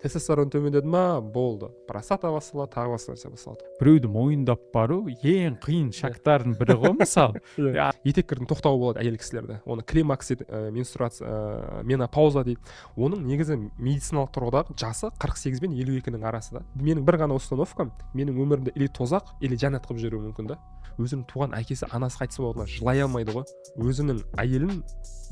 тестостерон төмендеді ма, болды, простата басталады, тағы басқа нәрсе басталады. Біреуді мойындап бару ең қиын шақтардың бірі ғой, мысалы. Етеккірдің тоқтауы болады әйел кісілерде. Оны климакс дейді, менструация, менопауза дейді. Оның негізі медициналық тұрғыда жасы 48 пен 52-нің арасы да. Менің бір ғана установкам, менің өмірімде или тозақ, или жәннат қылып жіберуі мүмкін да. Өзінің туған әкесі, анасы қайтыс болғанына жылай алмайды ғой. Өзінің әйелін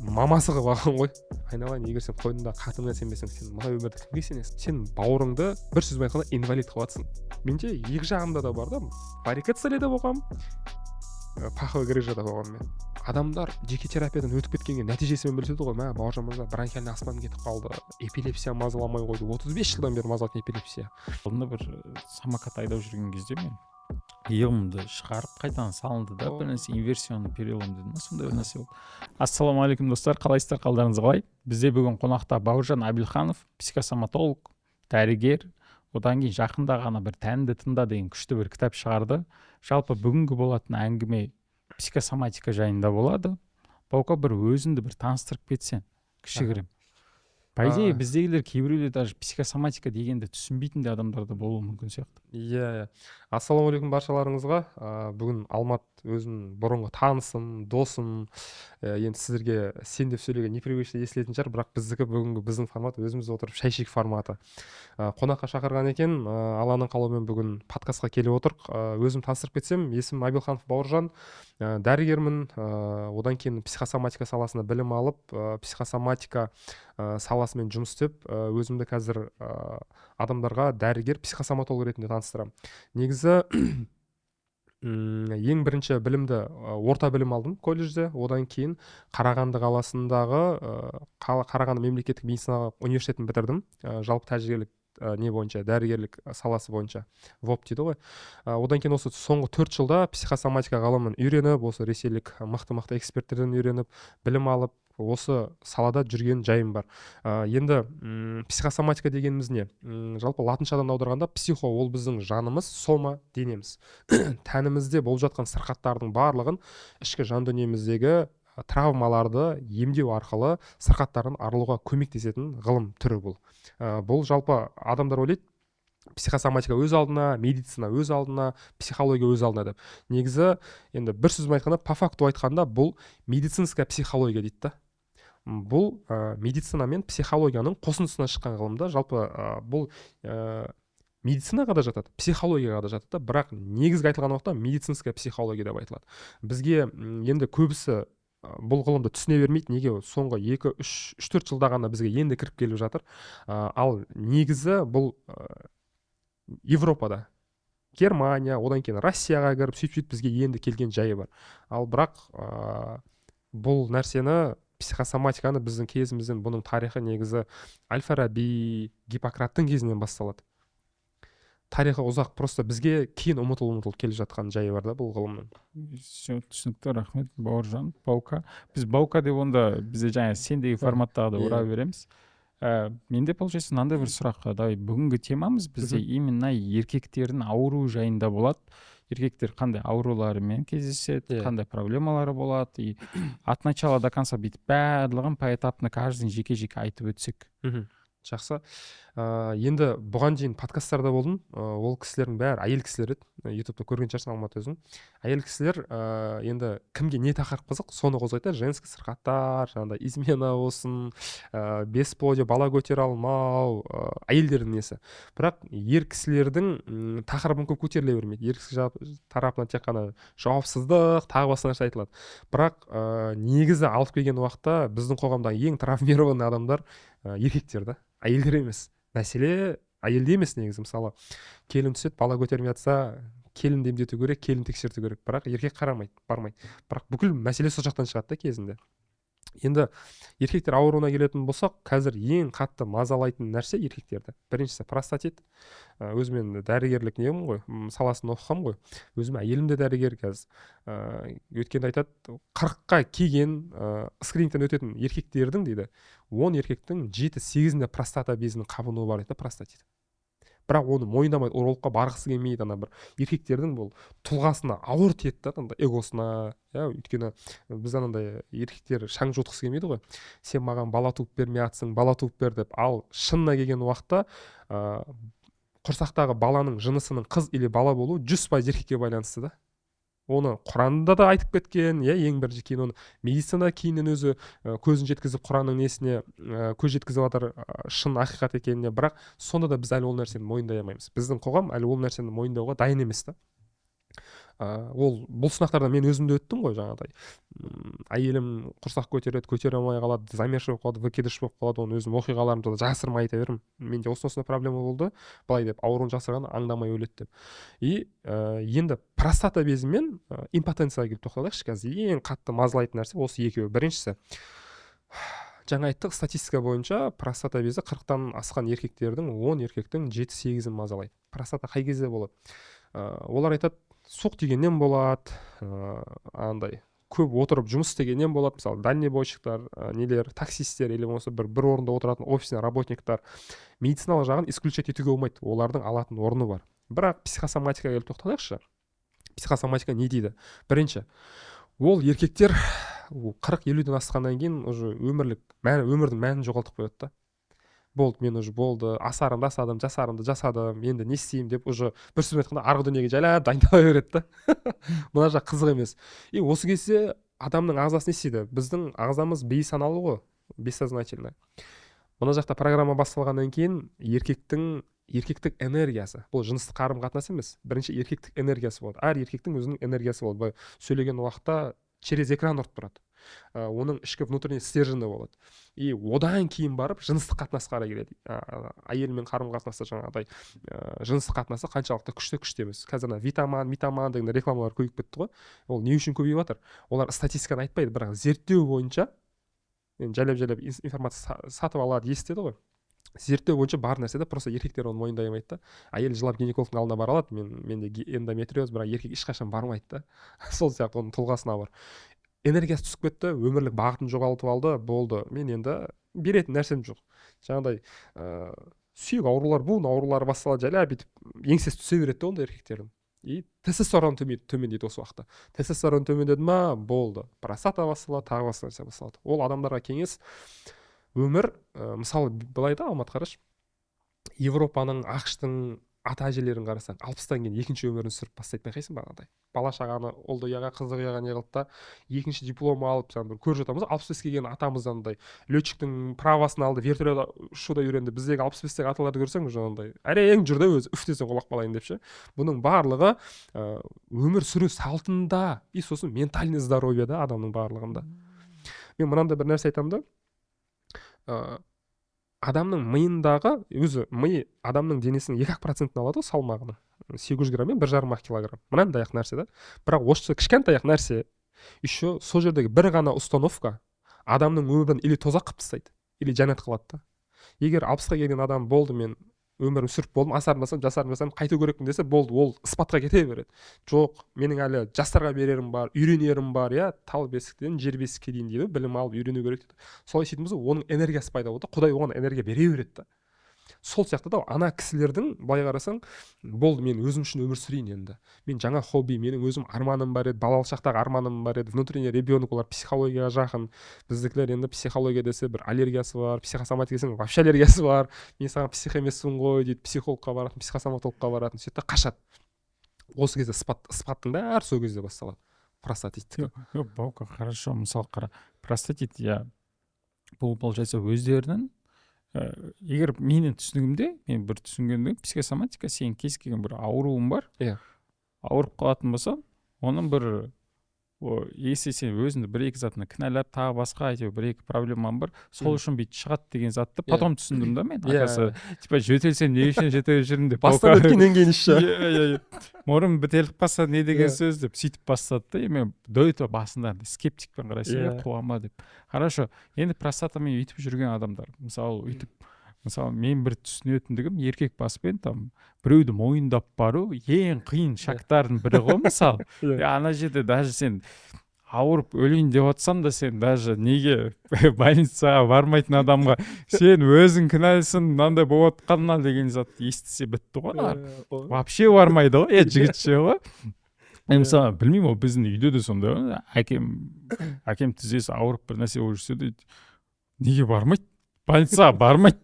мамасы қылып алған ғой. Айналайын, егер сен қойныңда қатыныңа сенбесең, сен мына өмірде кімге сенесің? Сен бауырыңды бір сөзбен айтқанда инвалид қылып жатсың. Менде екі жағымда да бар да. Варикоцеледе болғам, паховая грыжада болғам мен. Адамдар жеке терапиядан өтіп кеткенге нәтижесімен біліседі ғой. Мә, бауыржан мырза, бронхиальный астмам кетіп қалды, эпилепсия мазаламай қойды. 35 жылдан бері мазалайтын эпилепсия. Алдында бір самокат айдап жүрген кезде мен иығымды шығарып қайтадан салынды да, бір нәрсе инверсионный перелом деді ма, сондай бір нәрсе болды. Ассалаумағалейкум достар, қалайсыздар, қалдарыңыз қалай? Бізде бүгін қонақта Бауыржан Абилханов, психосоматолог, дәрігер, одан кейін жақында ғана бір Тәнді тыңда деген күшті бір кітап шығарды. Жалпы бүгінгі болатын әңгіме психосоматика жайында болады. Баука бір өзіңді бір таныстырып кетсең, кішігірім. По идее, біздегілер кейбіреулер даже психосоматика дегенді түсінбейтін де адамдарда болуы мүмкін сияқты. Иә. Ассалаумағалейкум баршаларыңызға. Бүгін Алмат өзім бұрынғы танысым, досым. Енді сіздерге сен деп сөйлеген непривычно естілетін шығар, бірақ біздің формат өзіміз отырып шәйшек форматы. Қонаққа шақырған екен, Алланың қалауымен бүгін подкастқа келіп отырық. Өзім таныстырып кетсем, есімім Абилханов Бауыржан, дәрігермін. Одан кейін психосоматика саласында білім алып, психосоматика саласымен жұмыс істеп, өзімді қазір адамдарға дәрігер, психосоматолог ретінде таныстырамын. Негізі ең бірінші білімді орта білім алдым колледжде, одан кейін Қарағанды қаласындағы Қарағанды мемлекеттік медициналық университетін бітірдім. Жалпы тәжірибелік не бойынша, дәрігерлік саласы бойынша, ВОП дейді ғой. Одан кейін осы соңғы 4 жылда психосоматика ғылымын үйреніп, осы ресейлік мықты эксперттерден үйреніп, білім алып, осы салада жүрген жайым бар. Енді психосоматика дегеніміз не? Жалпы латыншадан аударғанда психо, ол біздің жанымыз, сома денеміз. Тәнімізде болып жатқан сырқаттардың барлығын ішкі жан дүниеміздегі травмаларды емдеу арқылы сырқаттардан арылуға көмектесетін ғылым түрі бұл. Бұл жалпы адамдар ойлайды, психосоматика өз алдына, медицина өз алдына, психология өз алдына деп. Негізі, енді бір сөзбен айтқанда, по факту айтқанда, бұл медицинская психология дейді да. Бұл медицина мен психологияның қосындысынан шыққан ғылымда. Жалпы бұл медицинаға да жатады, психологияға да жатады, бірақ негізгі айтылған уақытта медицинская психология деп айтылады. Бізге енді көбісі бұл ғылымды түсіне бермейді. Неге? Соңғы 2-3-4 жылда ғана бізге енді кіріп келіп жатыр. Ал негізі бұл Европада, Германия, одан кейін Россияға кіріп, сөйтіп бізге енді келген жайы бар. Ал бірақ бұл нәрсені, психосоматиканы біздің кезімізден, бұның тарихы негізі Әл-Фараби, Гиппократтың кезінен басталады. Тарихы ұзақ, просто бізге кейін ұмытылып келе жатқан жайы бар да бұл ғылымның. Түсінікті, рахмет Бауыржан. Баука. Біз Баука деп онда бізде жаңа сендегі форматтағы да ұра береміз. Менде получается мынандай бір сұрақ. Бүгінгі темамыз бізде именно еркектердің ауруы жайында болады. Еркектер қандай ауруларымен кездеседі, қандай проблемалары болады, и от начала до конца бүйтіп барлығын поэтапно каждый жеке-жеке айтып өтсек. Жақсы. Енді бұған дейін подкасттарда болдым. Ол кісілердің бәрі әйел кісілер еді. Ютубта көрген шығарсың Алмат өзің. Әйел кісілер енді кімге не тақырып қызық, соны қозғайды. Женский сырқаттар, жаңағыдай измена болсын, бесплодие, бала көтере алмау, әйелдердің несі. Бірақ ер кісілердің тақырыбын көп көтеріле бермейді. Ер кісі тарапынан тек қана жауапсыздық, тағы басқа нәрсе айтылады. Бірақ негізі алып келген уақытта біздің қоғамдағы ең травмированный адамдар еркектер да, әйелдер емес. Мәселе әйелде емес негізі. Мысалы, келін түседі, бала көтермей жатса, келін емдету керек, келін тексерту керек. Бірақ еркек қарамайды, бармайды. Бірақ бүкіл мәселе сол жақтан шығады да кезінде. Енді еркектер ауруына келетін болсақ, қазір ең қатты мазалайтын нәрсе еркектерді. Біріншісі простатит. Өзімен дәрігерлік неғым ғой, саласын оқығам ғой. Өзім әйелім де дәрігер қазір. Өткенде айтады, 40-қа келген скринингтен өтетін еркектердің дейді, 10 еркектің 7-8-інде простата безінің қабынуы бар дейді, простатит. бірақ оны мойындамайды, ол роликқа барғысы келмейді. Ана бір еркектердің бұл тұлғасына ауыр тиеді да, андай эгосына. Иә, өйткені біз анандай еркектер шаң жотқысы келмейді ғой. Сен маған бала туып бермей атсың, бала туып бер деп. Ал шынына келген уақытта құрсақтағы баланың жынысының қыз или бала болуы 100% еркекке байланысты да. Оны Құранда да айтып кеткен, иә, ең бірінші. Кейін оны медицина кейіннен өзі көзін жеткізіп Құранның несіне көз жеткізіп жатыр, шын ақиқат екеніне. Бірақ сонда да біз әлі ол нәрсені мойындай алмаймыз. Біздің қоғам әлі ол нәрсені мойындауға дайын емес та. Бұл сынақтардан мен өзім де өттім ғой. Жаңағыдай әйелім құрсақ көтереді, көтере алмай қалады, замерші болып қалады, выкидыш болып қалады. Оны өзім оқиғаларымды да жасырмай айта беремін. Менде осындай проблема болды, былай деп, ауруын жасырғанда аңдамай өледі деп. И енді простата безі мен импотенцияға келіп тоқталайықшы. Қазір ең қатты мазалайтын нәрсе осы екеуі. Біріншісі, жаңа айттық, статистика бойынша простата безі 40-тан асқан еркектердің 10 еркектің 7-8-ін мазалайды. Простата қай кезде болады? Олар айтады, суық тигеннен болады, андай көп отырып жұмыс істегеннен болады. Мысалы, дальнобойщиктар, нелер, таксисттер или болмаса бір орында отыратын офисный работниктар. Медициналық жағын исключать етуге болмайды. Олардың алатын орны бар. Бірақ психосоматикаға келіп тоқталайықшы. Психосоматика не дейді? Бірінші, ол еркектер 40-50-ден асқаннан кейін уже өмірдің мәнін жоғалтып қояды да. Болды, мен уже болды, асарымды асадым, жасарымды жасадым, енді не істеймін деп уже бір сөзбен айтқанда арғы дүниеге жайлап дайындала береді да. Мына жақ қызық емес. И осы кезде адамның ағзасы не істейді? Біздің ағзамыз бейсаналы ғой, бессознательно. Мына жақта программа басталғаннан кейін еркектік энергиясы, бұл жыныстық қарым-қатынас емес, бірінші еркектік энергиясы болады. Әр еркектің өзінің энергиясы болады. Сөйлеген уақытта через экран ұрып тұрады. Оның ішкі внутренний стержені болады. И одан кейін барып жыныстық қатынасқа қарай келеді. Әйелмен қарым-қатынаста жаңағыдай жыныстық қатынасы қаншалықты күшті емес. Қазір витаман деген рекламалар көбейіп кетті ғой. Ол не үшін көбейіп жатыр? Олар статистиканы айтпайды, бірақ зерттеу бойынша жайлап информация сатып алады, естеді ғой. Зерттеу бойынша бар нәрседе просто еркектер оны мойындай алмайды да. Әйел жылап гинекологтың алдына бара алады, менде эндометриоз, бірақ еркек ешқашан бармайды да. Сол сияқты оның тұлғасына бар. Энергиясы түсіп кетті, өмірлік бағытын жоғалтып алды, болды. Мен енді беретін нәрсем жоқ. Жаңағыдай сүйек аурулар, буын аурулары басталады, жайлап бүйтіп еңсесі түсе береді ондай еркектердің. И тестостерон төмендейді осы уақытта. Тестостерон төмендеді ма, болды. Простата басталады, тағы басқа нәрсе басталады. Ол адамдарға кеңес, өмір, мысалы былай да, Алмат қараш, Европаның, ақштың ата әжелерін қарасаң, 60-тан кейін екінші өмірін сүріп бастайды, байқайсың ба? Бала шағаны ұлды ұяға, қызды ұяға не қылды да, екінші диплом алып, көріп жатамыз, 65-ге келген атамыздан летчиктің правосын алды, вертолет ұшуда үйренді. Біздегі 65-тегі аталарды көрсең, жаңағыдай әрең жүрді өзі, үф десең құлап қалайын деп ше. Бұның барлығы өмір сүру салтында, и сосын ментальный здоровьеда адамның барлығында. Мен мынандай бір нәрсе айтамын да, адамның миындағы, өзі миы адамның денесінің 2% алады салмағының, 800 грамм мен 1,5 килограмм. Мынандай ақ нәрсе да. Бірақ осы кішкентай ақ нәрсе, еще сол жердегі бір ғана установка адамның өмірін или тозақ қылып тастайды, или жәннат қылады да. Егер 60-ға келген адам болды, мен өмірім сүріп болдым, асармасам, жасармасам, қайту керекпін десе, болды, ол испатқа кете береді. Жоқ, менің әлі жастарға берерім бар, үйренерім бар, иә, тал бесіктен жер бесікке дейін дейді, білім алып үйрену керек дейді. Солай сөйтеміз, оның энергиясы пайда болды, Құдай оған энергия бере береді да. Сол сияқты да, ана кісілердің былай қарасаң, болды, мен өзім үшін өмір сүрейін енді. Мен жаңа хобби, менің өзім арманым бар еді, балалық шақтағы арманым бар еді, внутренний ребенок, олар психологияға жақын. Біздікілер енді психология десе бір аллергиясы бар, психосоматика десең вообще аллергиясы бар. Мен саған псих емеспін ғой дейді, психологқа баратын, психосоматологқа баратын, сөйтіп қашады. Осы кезде спаттың бәрі сол кезде басталады. Простатит. Баука, хорошо, мысалы қара, простатит, я бұл получается өздерінің, егер менің түсінігімде, мен бір түсінгенде, психосоматика сен кез келген бір ауруың бар, ауырып қалатын болса, оның бір если сен өзіңді бір-екі затына кінәлап, тағы басқа әйтеуір бір-екі проблемаң бар, сол үшін бүйтіп шығады деген затты потом түсіндім да мен. Типа жөтелсем не үшін жөтеліп жүрмін деп. Бастан өткеннен кейін іші. Мұрын бітеліп қалса не деген сөз деп сөйтіп бастады да. Мен до этого басында скептикпен қарайсың, қуама деп. Хорошо, енді простатамен өйтіп жүрген адамдар, мысалы мен бір түсінетіндігім, еркек баспен там біреуді мойындап бару ең қиын шақтардың бірі ғой, мысалы. Ана жерде даже сен ауырып өлейін деп жатсам да сен даже неге больницаға бармайтын адамға сен өзің кінәлісің мынандай болып жатқанына деген затты естісе бітті ғой ана вообще бармайды ғой жігітше ғой. Мысалы білмеймін, ол біздің үйде де сондай ғой. Әкем тізесі ауырып бір нәрсе болып жүрсе де неге бармайды, больницаға бармайды.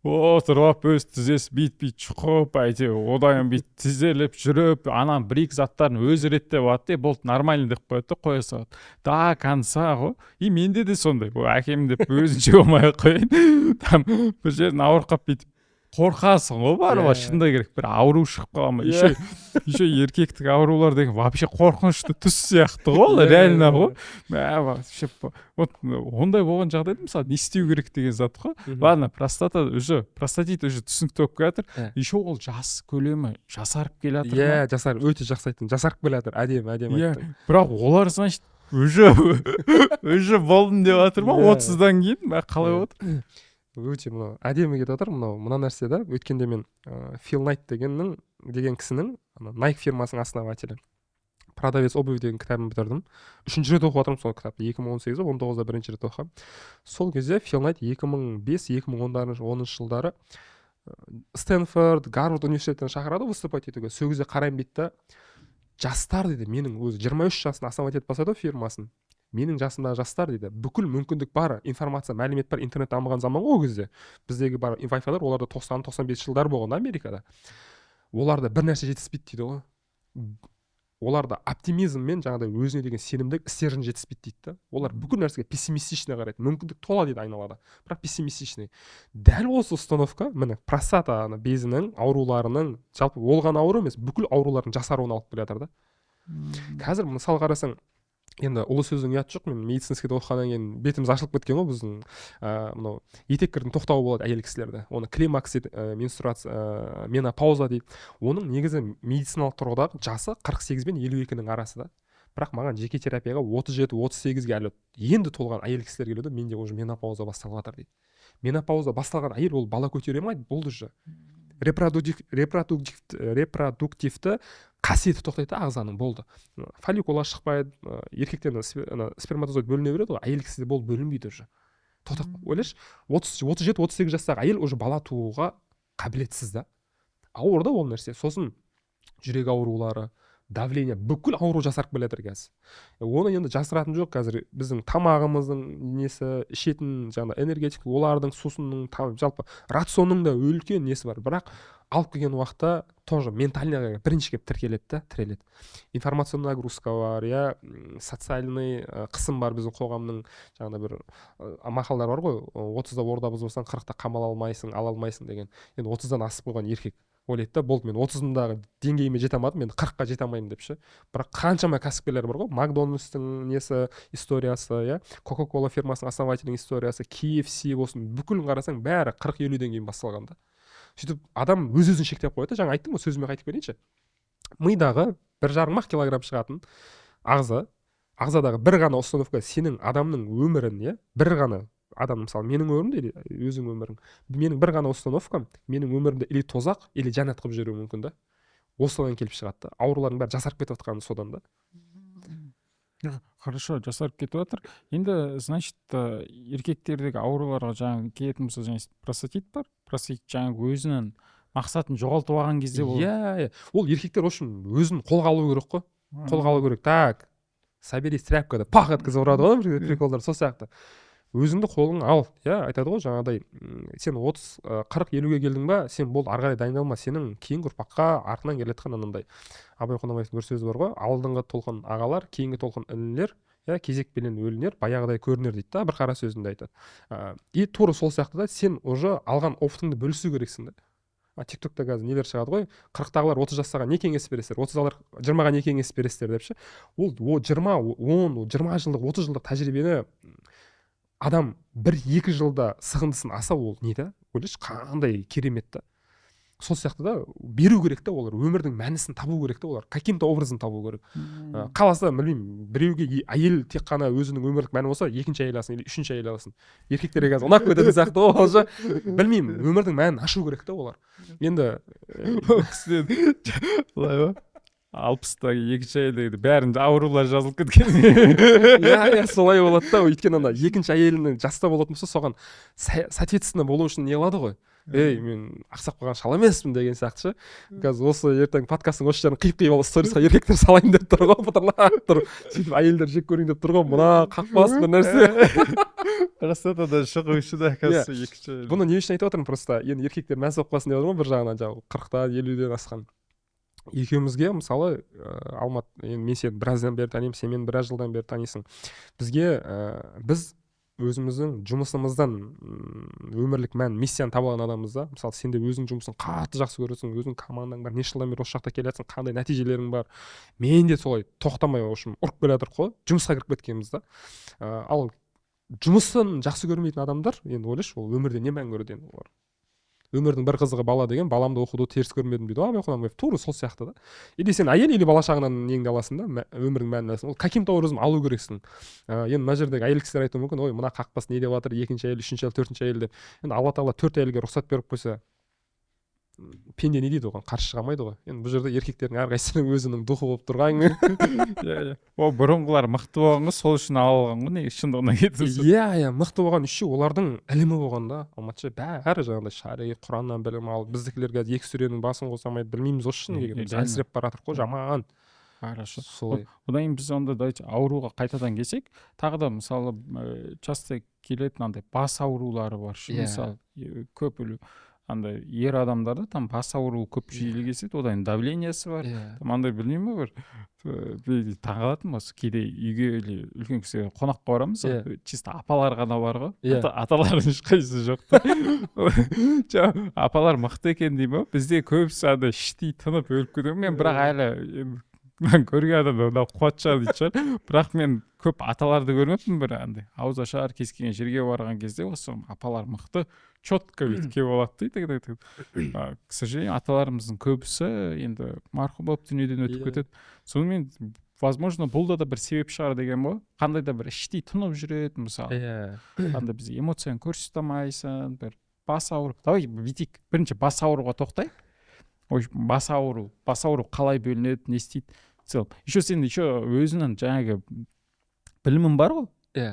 Отырып өз тізесі бит шұқып әйтеуір одан бит тізелеп жүріп анан бір-екі заттарын өзі реттеп алады да болды нормально деп қояды да қоя салады до конца ғой. И менде де сондай әкем деп өзінше болмай ақ қояйын там бір жерін ауырып қалып бүйтіп қорқасың ғой баруға шындай керек бір ауру шығып қала ма. Еще еркектік аурулар деген вообще қорқынышты түс сияқты ғой реально ғой. Вот ондай болған жағдайда мысалы не істеу керек деген зат қой. Ладно, простатит уже түсінікті болып келе жатыр. Еще ол жас көлемі жасарып келе жатыр. Иә, жасарып өте жақсы айттың. Жасарып келе жатыр. Әдемі айттың. Бірақ олар значит уже болдым деп жатыр ма 30-дан кейін қалай отыр? Өте мынау әдемі кетіп жатыр мына нәрсе да. Өткенде мен Фил Найт деген кісінің Nike фирмасының основателі продавец обуви деген кітабын бітірдім. 3-ші рет оқып жатырмын сол кітапты. 2018-19-да бірінші рет оқығам. Сол кезде Фил Найт 2005-2010 жылдары Стэнфорд, Гарвард университетінен шақырады выступать етуге. Сол кезде қараймын дейді да, жастар дейді, менің өзі 23 жасында основать етіп бастады фирмасын. Менің жасымдағы жастар дейді, бүкіл мүмкіндік бар, информация, мәлімет бар, интернет дамыған заман ғой ол кезде. Біздегі бар Wi-Fi-лар оларда 90-95 жылдар болған Америкада. Оларда бір нәрсе жетіспейді дейді ғой. Оларда оптимизм мен жаңағыдай өзіне деген сенімдік істерін жетіспейді дейді да. Олар бүкіл нәрсеге пессимистичный қарайды. Мүмкіндік тола дейді айналада. Бірақ пессимистичный. Дәл осы установка, міне простата безінің ауруларының, жалпы ол ғана ауру емес, бүкіл аурулардың жасаруына алып келе жатыр да. Қазір мысалы қарасаң, енді ұлы сөздің ұяты жоқ, мен медицинскийде оқығаннан кейін бетіміз ашылып кеткен ғой біздің мынау етеккірдің тоқтауы болады әйел кісілерде. Оны климакс дейді, менструация, менопауза дейді. Оның негізі медициналық тұрғыдағы жасы 48 пен 52-нің арасы да. Бірақ маған жеке терапияға 37-38-ге әлі енді толған әйел кісілер келеді, менде уже менопауза басталып жатыр дейді. Менопауза басталған әйел ол бала көтере алмайды, болды уже. Репродуктивті қасиеті тоқтайды ағзаның, болды. Фолликула шықпайды, еркектердің сперматозоид бөліне береді ғой, әйел кісіде бол бөлінбейді уже. Тоқтап, ойлашы, 37-38 жастағы әйел уже бала тууға қабілетсіз да. Ауыр да ол нәрсе. Сосын жүрек аурулары, давление, бүкіл ауру жасарып келе жатыр қазір. Оны енді жасыратын жоқ қазір. Біздің тамағымыздың несі, ішетін жаңа энергетик, олардың сусынның, жалпы рационның да үлкен несі бар. Бірақ алып келген уақытта тоже ментальныйға бірінші келіп тіреледі. Информационный нагрузка бар, социальный қысым бар біздің қоғамның, жаңағыда бір мақалдар бар ғой, 30-да орда бұзбасаң 40-та қамал ала алмайсың деген. Енді 30-дан асып қойған еркек ойлайды да, болды, мен 30-дағы деңгейіме жете алмадым, мен 40-қа жете алмаймын деп ше. Бірақ қаншама кәсіпкерлер бар ғой, Макдональдстың несі историясы, Coca-Cola фирмасының основателінің историясы, KFC болсын, бүкілін қарасаң бәрі 40-50-ден кейін басталған да. Сөйтіп адам өз-өзін шектеп қояды. Жаңа айттым ғой, сөзіме қайтып келейінші. Мидағы 1,5 килограмм шығатын ағзадағы бір ғана установка сенің адамның өмірін, бір ғана адам, мысалы менің өмірімде или өзің өмірің, менің бір ғана установкам менің өмірімде или тозақ, или жәннат қылып жіберуі мүмкін да. Осыдан келіп шығады да. Аурулардың бәрі жасарып кетіп жатқаны содан да. Хорошо, жасарып кетіп жатыр. Енді, значит, еркектердегі ауруларға жаңағы келетін болса, жаңағы простатит бар. Простатит жаңағы өзінің мақсатын жоғалтып алған кезде ол. Ол еркектер үшін өзін қолға алу керек қой. Қолға алу керек. Так, соберись тряпкада, пах еткізіп ұрады ғой приколдар, сол сияқты. Өзіңді қолың ал, айтады ғой жаңағыдай, сен 40-50-ге келдің ба, сен болды, ары қарай дайындалма, сенің кейінгі ұрпаққа артынан келетқан анандай. Абай Құнанбаевтың бір сөзі бар ғой, алдыңғы толқын ағалар, кейінгі толқын інілер, кезекпенен өлінер, баяғыдай көрінер дейді да, бір қара сөзінде айтады. И тура сол сияқты да, сен уже алған опытыңды бөлісу керексің да. TikTokта қазір нелер шығады ғой, 40-тағылар 30 жастағы не кеңес бересіздер, 30-тағылар 20-ға не кеңес бересіздер деп ше. Ол 20 жылдық, 30 жылдық тәжірибені адам 1-2 жылда сығындысын аса, ол не да? Ойлашы, қандай керемет та. Сол сияқты да, беру керек та, олар өмірдің мәнісін табу керек та, олар каким-то образын табу керек. Қаласа, білмеймін, біреуге әйел тек қана өзінің өмірлік мәні болса, екінші әйел алсын или үшінші әйел алсын. Еркектерге қазір ұнап кететін сияқты олжа, білмеймін, өмірдің мәнін ашу керек та олар. Енді былай ба? 60-тағы екінші әйелдегі бәрінде аурулар жазылып кеткен. иә солай болады да. Өйткені ана екінші әйелінің жаста болатын болса соған соответственно болу үшін не қылады ғой. Ей, мен ақсап қалған шал емеспін деген сияқты ше. Қазір осы ертең подкасттың осы жерін қиып алып сторисқа еркектер салайын деп тұр ғой, пытырлап тұр. Сөйтіп әйелдер жек көрейін деп тұр ғой. Мына қақпас бір нәрсе. Красотада шығу үшін оказывается екінші. Бұны не үшін айтып отырмын, просто енді еркектер мәз болып қалсын деп отырмын ғой, бір жағынан жаңағы 40-тан 50-ден асқан. Екеумізге мысалы Алмат, енді мен сені біраздан бері танимын, сен мені біраз жылдан бері танисың. Бізге біз өзіміздің жұмысымыздан өмірлік мән, миссияны таба алған адамбыз да. Мысалы сен де өзің жұмысын қатты жақсы көресің, өзің командаң бар, неше жылдан бері осы жақта келе жатсың, қандай нәтижелерің бар. Мен де солай тоқтамай ұрып келе жатырмық қой, жұмысқа кіріп кеткенбіз да. Ал жұмысын жақсы көрмейтін адамдар, енді ойлашы, ол өмірде не мән көреді енді олар. Өмірдің бір қызығы бала деген, баламды оқуды теріс көрмедім дейді. Абай Құнанбаев тура сол сияқты да. Или сен әйел или бала шағынан неңді аласың да, өмірдің мәнін аласың. Ол каким-то образом алу керексің. Енді мына жердегі әйел кісілер айтуы мүмкін, ой, мына қақпас не деп жатыр, екінші әйел, үшінші әйел, төртінші әйел деп. Енді Алла Тағала 4 әйелге рұқсат беріп қойса, пенде не дейді оған, қарсы шыға алмайды ғой. Енді бұл жерде еркектердің әрқайсысының өзінің духы болып тұрған. Иә. О, бұрынғылар мықты болған ғой, сол үшін алған ғой, не шындығына кетсін. Иә, мықты болған үшеу олардың ілімі болған да. Алматшы бәрі жаңағыдай шариғи Құраннан білім алып, біздікілерге 2 сүренің басын қосамайды, білмейміз осы үшін деген. Әлсіреп бара жатырмық қой, жаман. Хорошо. Солай. Одан кейін біз онда ауруға қайтадан келсек, тағы да мысалы часто келетін андай бас аурулары бар. Мысалы көп андай ер адамдарда там бас ауруы көп жиілі кездеседі, одан давлениесі бар. Там андай білмеймін ба бір таңғалатынмын осы кейде үйге үлкен кісіге қонаққа барамыз, чисто апалар ғана бар ғой. Аталардың ешқайсысы жоқ та. Апалар мықты екен деймін, бізде көбісі андай іштей тынып өліп кетемін. Мен бірақ әлі мен көрген адамда қуатша дейді шығар. Бірақ мен көп аталарды көрмеппін, бір андай ауыз ашар кез келген жерге барған кезде осы апалар мықты, четко өйтке болады дейді. К сожалению, аталарымыздың көбісі енді марқұм болып дүниеден өтіп кетеді. Сонымен возможно бұл да бір себеп шығар деген ғой. Қандай да бір іштей тынып жүреді мысалы. Қандай біз эмоцияны көрсете алмайсың, бір бас ауыру. Давай бүйтейік. Бірінші бас ауруға тоқтайық. Ой, бас ауыру қалай бөлінеді, не істейді? Еще сен өзінің жаңағы білімің бар ғой?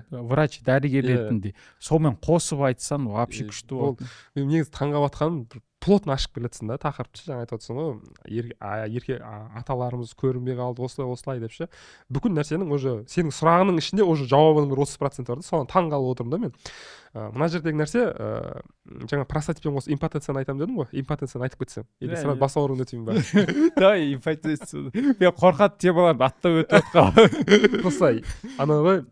Врач, дәрігер ретінде. Сонымен қосып айтсан, вообще күшті болады. Мен негізі таңғалып плотно ашып келетсің да тақырыпты, жаңа айтып отырсың ғой, аталарымыз көрінбей қалды, осылай деп ше. Бүкіл нәрсенің уже сенің сұрағының ішінде уже жауабының бір 30% бар да, соған таңғалып отырмын да мен. Мына жердегі нәрсе, жаңа простатиппен қосып импотенцияны айтамын дедім ғой, импотенцияны айтып кетсем, или сразу бас ауруын өтейін ба? Давай импотенция. Мен қорқатын темаларды аттап өтіп отқан. Просто ана ғой,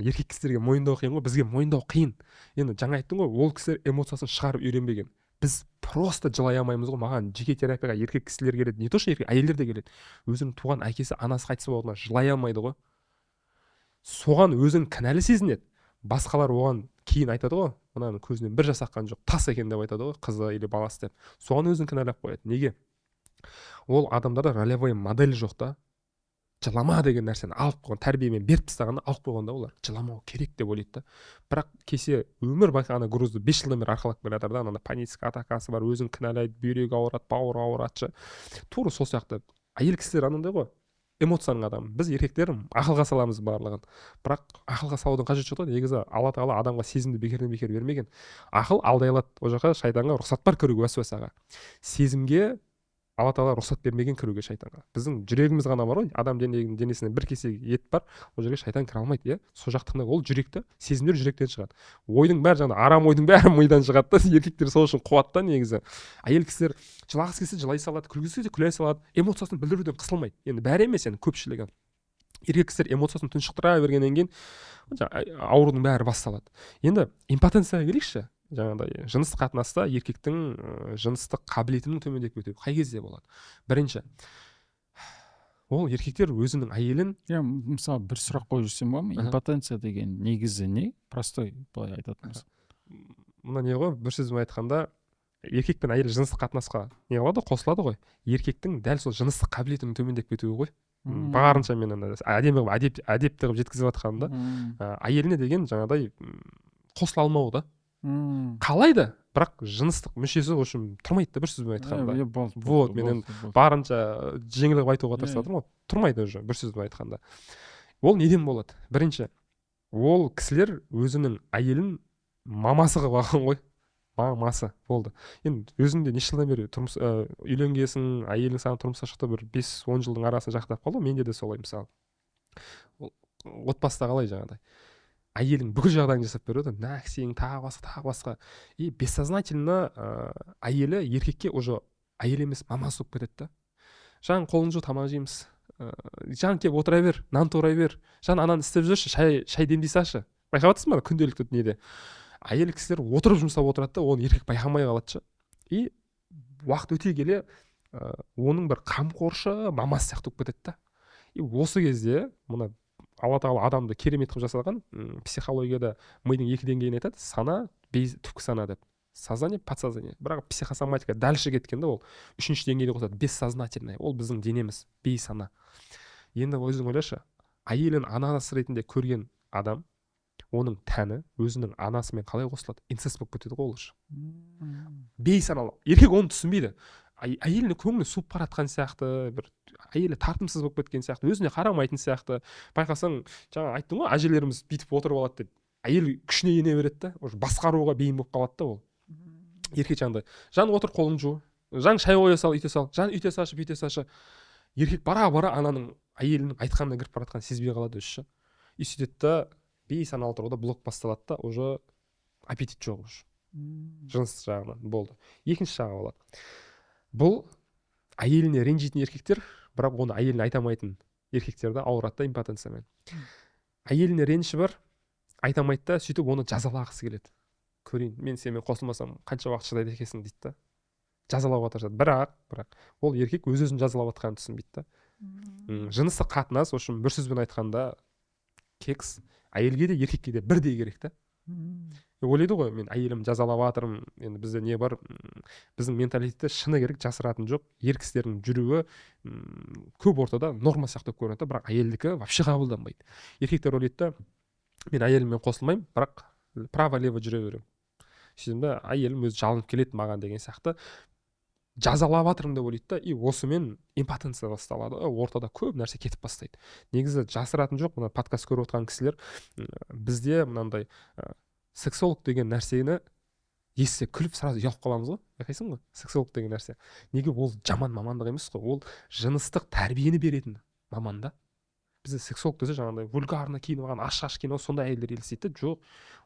еркек кісілерге мойындау қиын ғой, бізге мойындау қиын. Енді жаңа айттың ғой, ол кісілер эмоциясын шығарып үйренбеген. Біз просто жылай алмаймыз ғой. Маған жеке терапияға еркек кісілер келеді, не то что еркек, әйелдер де келеді. Өзінің туған әкесі, анасы қайтыс болғанына жылай алмайды ғой. Соған өзін кінәлі сезінеді. Басқалар оған кейін айтады ғой, мынаның көзінен бір жас аққан жоқ, тас екен деп айтады ғой, қызы или баласы деп. Соған өзін кінәлап қояды. Неге? Ол адамдарда ролевой модель жоқ та. Жылама деген нәрсені алып қойған, тәрбиемен беріп тастағанда алып қойғанда олар жыламау керек деп ойлайды да. Бірақ кесе өмір байқа ана грузды 5 жылдан бері арқалап келе жатыр да, ана паническая атакасы бар, өзін кінәлайды, бүйрегі ауырады, бауыры ауырады. Тура сол сияқты әйел кісілер анандай ғой, эмоцияның адамы. Біз еркектер ақылға саламыз барлығын. Бірақ ақылға салудың қажеті жоқ та. Негізі Алла Тағала адамға сезімді бекерден бекер бермеген. Ақыл алдай алады. Ол жаққа шайтанға рұқсат бар кіруге, уәсуасаға. Сезімге Алла Тағала рұқсат бермеген кіруге шайтанға. Біздің жүрегіміз ғана бар ғой, адам денесіне бір кесек ет бар, ол жерге шайтан кіре алмайды, сол жақтығында ол жүректі, сезімдер жүректен шығады. Ойдың бәрі жаңа арам ойдың бәрі мидан шығады да, еркектер сол үшін қуат та негізі. Әйел кісілер жылағысы келсе жылай салады, күлгісі келсе күле салады, эмоциясын білдіруден қысылмайды. Енді бәрі емес, енді көпшілігі. Еркек кісілер эмоциясын тұншықтыра бергеннен кейін аурудың бәрі басталады. Енді импотенцияға келейікші. Жаңағыдай жыныстық қатынаста еркектің жыныстық қабілетінің төмендеп кетуі қай кезде болады? Бірінші, ол еркектер өзінің әйелін, мысалы бір сұрақ қойып жүрсем ба? Импотенция деген негізі не? Простой былай айтатынбыз. Мына не ғой, бір сөзбен айтқанда, еркек пен әйел жыныстық қатынасқа не қылады, қосылады ғой. Еркектің дәл сол жыныстық қабілетінің төмендеп кетуі ғой. Барынша мен әдемі әдепті қылып жеткізіп жатқанымда, әйеліне деген жаңағыдай қосыла алмауы да. Қалай да бірақ жыныстық мүшесі в общем тұрмайды да, бір сөзбен айтқанда. болды, Вот мен енді барынша жеңіліп айтуға тырысып жатырмын ғой, тұрмайды уже бір сөзбен айтқанда. Ол неден болады? Бірінші, ол кісілер өзінің әйелін мамасы қылып алған ғой. Мамасы болды. Енді өзіңде неше жылдан бері тұрмыс үйленгесің, әйелің саған тұрмысқа шықты, бір 5-10 жылдың арасында жақтап қалды. Менде де солай мысалы. Отбасыда қалай жаңағыдай әйелің бүкіл жағдайын жасап береді, нәксең тағы басқа. И бессознательно әйелі еркекке уже әйел емес мамасы болып кетеді да. Жаң қолын жу, тамақ жейміз. Жаң келіп отыра бер, нан тура бер. Жаң ананы істеп жүрші, шай демдей салшы. Байқап жатырсың ба күнделікті неде? Әйел кісілер отырып жұмсап отырады да, оны еркек байқамай қалады ше. И уақыт өте келе оның бір қамқоршы мамасы сияқты болып кетеді да. И осы кезде мына Алла тағала адамды керемет қылып жасаған, психологияда мидың 2 деңгейін айтады, сана, түпкі сана деп. Сознание, подсознание. Бірақ психосоматика дальше кеткенде ол 3-ші деңгейде қосады, бессознательное. Ол біздің денеміз, бейсана. Енді өзің ойлашы, әйелін анасы ретінде көрген адам, оның тәні өзінің анасымен қалай қосылады? Инцест болып кетеді ғой олар. Бейсаналы. Еркек оны түсінбейді. Әйеліне көңілі суып баратқан сияқты, бір әйелі тартымсыз болып кеткен сияқты, өзіне қарамайтын сияқты. Байқасаң, жаңа айттың ғой, әжелеріміз бүйтіп отырып алады деп. Әйел күшіне ене береді да, уже басқаруға бейім болып қалады да ол. Еркек жаңағыдай, жан отыр қолың жу, жан шай қоя сал, үйте сал, жан үйте салшы, бүйте салшы. Еркек бара ананың әйелінің айтқанына кіріп баратқанын сезбей қалады өзі. И сөйтеді да, бейсаналы тұрғыда блок басталады да, уже аппетит жоқ уже. Жыныс жағынан болды. Екінші жағы болады. Бұл әйеліне ренжитін еркектер, бірақ оны әйеліне айтамайтын еркектерді ауырады да импотенциямен. Әйеліне реніші бар, айтамайды да, сөйтіп оны жазалағысы келеді. Көрейін, мен сенімен қосылмасам қанша уақыт шыдайды екенсің дейді да. Жазалауға тырысады. Бірақ ол еркек өз-өзін жазалап жатқанын түсінбейді да. Жыныстық қатынас, үшін бір сөзбен айтқанда кекс, әйелге де еркекке де бірдей керек та. Ойлайды ғой, мен әйелім жазалап жатырмын, енді бізде не бар, біздің менталитетте шыны керек, жасыратын жоқ. Ер кісілердің жүруі көп ортада норма сияқты көрінеді, бірақ әйелдікі вообще қабылданбайды. Еркектер ойлайды да, мен әйеліммен қосылмаймын, бірақ право-лево жүре беремін. Сөйтсем әйелім өзі жалынып келеді маған деген сияқты жазалап жатырмын деп ойлайды да, и осымен импотенция басталады, ортада көп нәрсе кетіп бастайды. Негізі жасыратын жоқ, мына подкаст көріп отырған кісілер, бізде мынандай сексолог деген нәрсені естісе күліп сразу ұялып қаламыз ғой, байқайсың ғой, сексолог деген нәрсе. Неге? Ол жаман мамандық емес қой, ол жыныстық тәрбиені беретін маман да. Бізде сексолог десе жаңағыдай вульгарно киініп алған, аш киініп алған сондай әйелдер елестейді. Жоқ,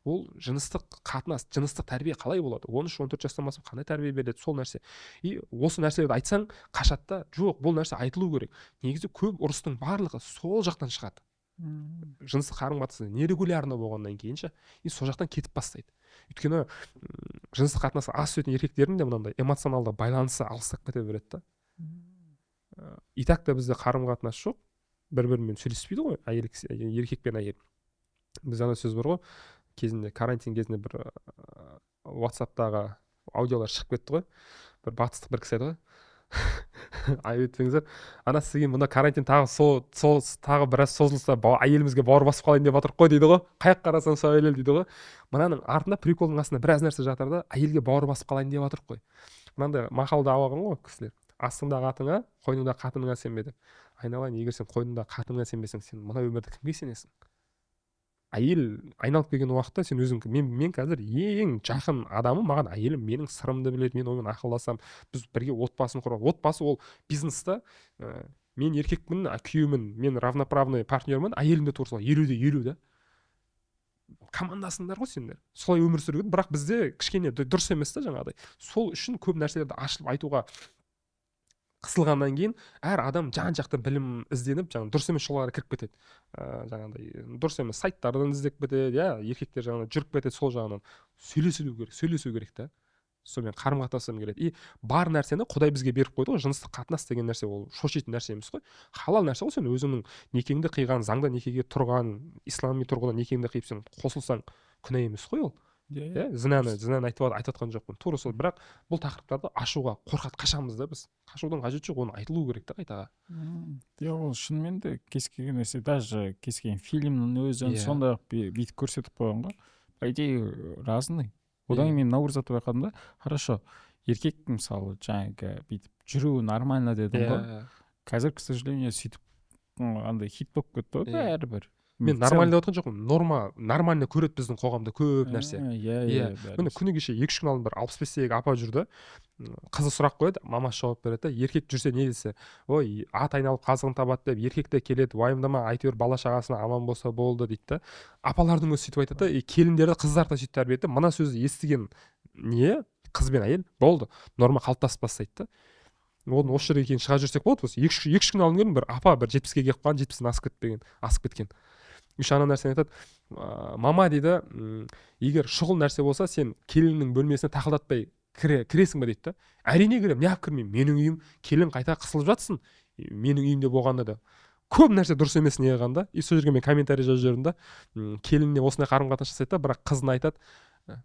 ол жыныстық қатынас, жыныстық тәрбие қалай болады? 13-14 жастан бастап қандай тәрбие береді, сол нәрсе. И осы нәрселерді айтсаң қашады да, жоқ, бұл нәрсе айтылу керек. Негізі көп ұрыстың барлығы сол жақтан шығады. Жыныстық қарым-қатынасы нерегулярно болғаннан кейін ше, и сол жақтан кетіп бастайды. Өйткені жыныстық қатынасы аз түсетін еркектердің де мынандай эмоционалды байланысы алыстап кете береді да. И так та бізде қарым-қатынас жоқ. Бір-бірімен сөйлеспейді ғой, еркек пен әйел. Біз ана сөз бар ғой, кезінде карантин кезінде бір WhatsApp-тағы аудиолар шығып кетті ғой. Бір батыстық бір кісі еді ғой. Ай өтпеңіздер. Ана сізге мына карантин тағы тағы біраз созылса, әйелімізге бауыр басып қалайын деп жатыр ғой дейді ғой. Қаяқ қарасаң сол әйел дейді ғой. Мынаның артында приколдың астында біраз нәрсе жатыр да, әйелге бауыр басып қалайын деп жатыр ғой. Мынандай мақалда алған ғой кісілер. Астыңдағы атыңа, қойныңдағы қатыныңа сенбе деп. Айналайын, егер сен қойныңдағы қатыныңа сенбесең, сен мына өмірде кімге сенесің? Әйел айналып келген уақытта сен өзің, мен қазір ең жақын адамым, маған әйелім менің сырымды біледі, мен онымен ақылдасам, біз бірге отбасын құрамыз. Отбасы ол бизнеста, мен еркекпін, күйеуімін, мен равноправный партнермін, әйелім де тура солай 50-50 да. Командасыңдар ғой сендер. Солай өмір сүрген, бірақ бізде кішкене дұрыс емес та жаңағыдай. Сол үшін көп нәрселерді ашылып айтуға қысылғаннан кейін әр адам жан-жақты білім ізденіп, жаңа дұрыс емес жолға кіріп кетеді. Жаңағыдай дұрыс емес сайттардан іздеп кетеді, еркектер жаңа жүріп кетеді сол жағынан. Сөйлесу керек та. Сонымен қарым-қатынасым келеді. И бар нәрсені Құдай бізге беріп қойды ғой, жыныстық қатынас деген нәрсе ол шошитын нәрсе емес қой. Халал нәрсе ғой, сен өзіңнің некеңді қиған, заңда некеге тұрған, ислами тұрғыдан некеңді қиып сен қосылсаң күнә емес қой ол. Зінаны айтып жатқан жоқпын. Тура сол, бірақ бұл тақырыптарды ашуға қашамыз да біз. Қашудың қажеті жоқ, оны айтылу керек та қайтаға. Ол шынымен де кез келген нәрсе, даже кез келген фильмнің өзін сондай бүйтіп көрсетіп қойған ғой. По идее разный. одан кейін мен мына бір затты байқадым да, хорошо, еркек мысалы жаңағы бүйтіп жүруі нормально дедің ғой, қазір, к сожалению, сөйтіп андай хит болып кетті ғой бәрібір. Мен нормально деп отырған жоқпын, нормально көреді біздің қоғамда көп нәрсе. Иә. Міне күні кеше 2-3 күн алдын бір 65-тегі апа жүрді, қызы сұрақ қояды, мамасы жауап береді, еркек жүрсе не десе, ой, ат айналып қазығын табады деп, еркек те келеді, уайымдама, әйтеуір бала шағасына аман болса болды дейді да. Апалардың өзі сөйтіп айтады да, келіндерді қыздар да сөйтіп тәрбие етті. Мына сөзді естіген не қыз бен әйел болды, норма қалыптасып бастайды да. Оны осы жерге кейін шыға жүрсек болады. Осы 2-3 күн алдын бір апа бір 70-ге келіп қалған, 70-тен асып кеткен. Үш ана нәрсені айтады, мама дейді, егер шұғыл нәрсе болса, сен келіннің бөлмесіне тақылдатпай кіресің ба дейді да. Әрине кіремін, неғып кірмеймін, менің үйім, келін қайта қысылып жатсын, менің үйімде болғанда да көп нәрсе дұрыс емес неғанда. И сол жерге мен комментарий жазып жібердім да, келініне осындай қарым-қатынас жасайды да, бірақ қызына айтады,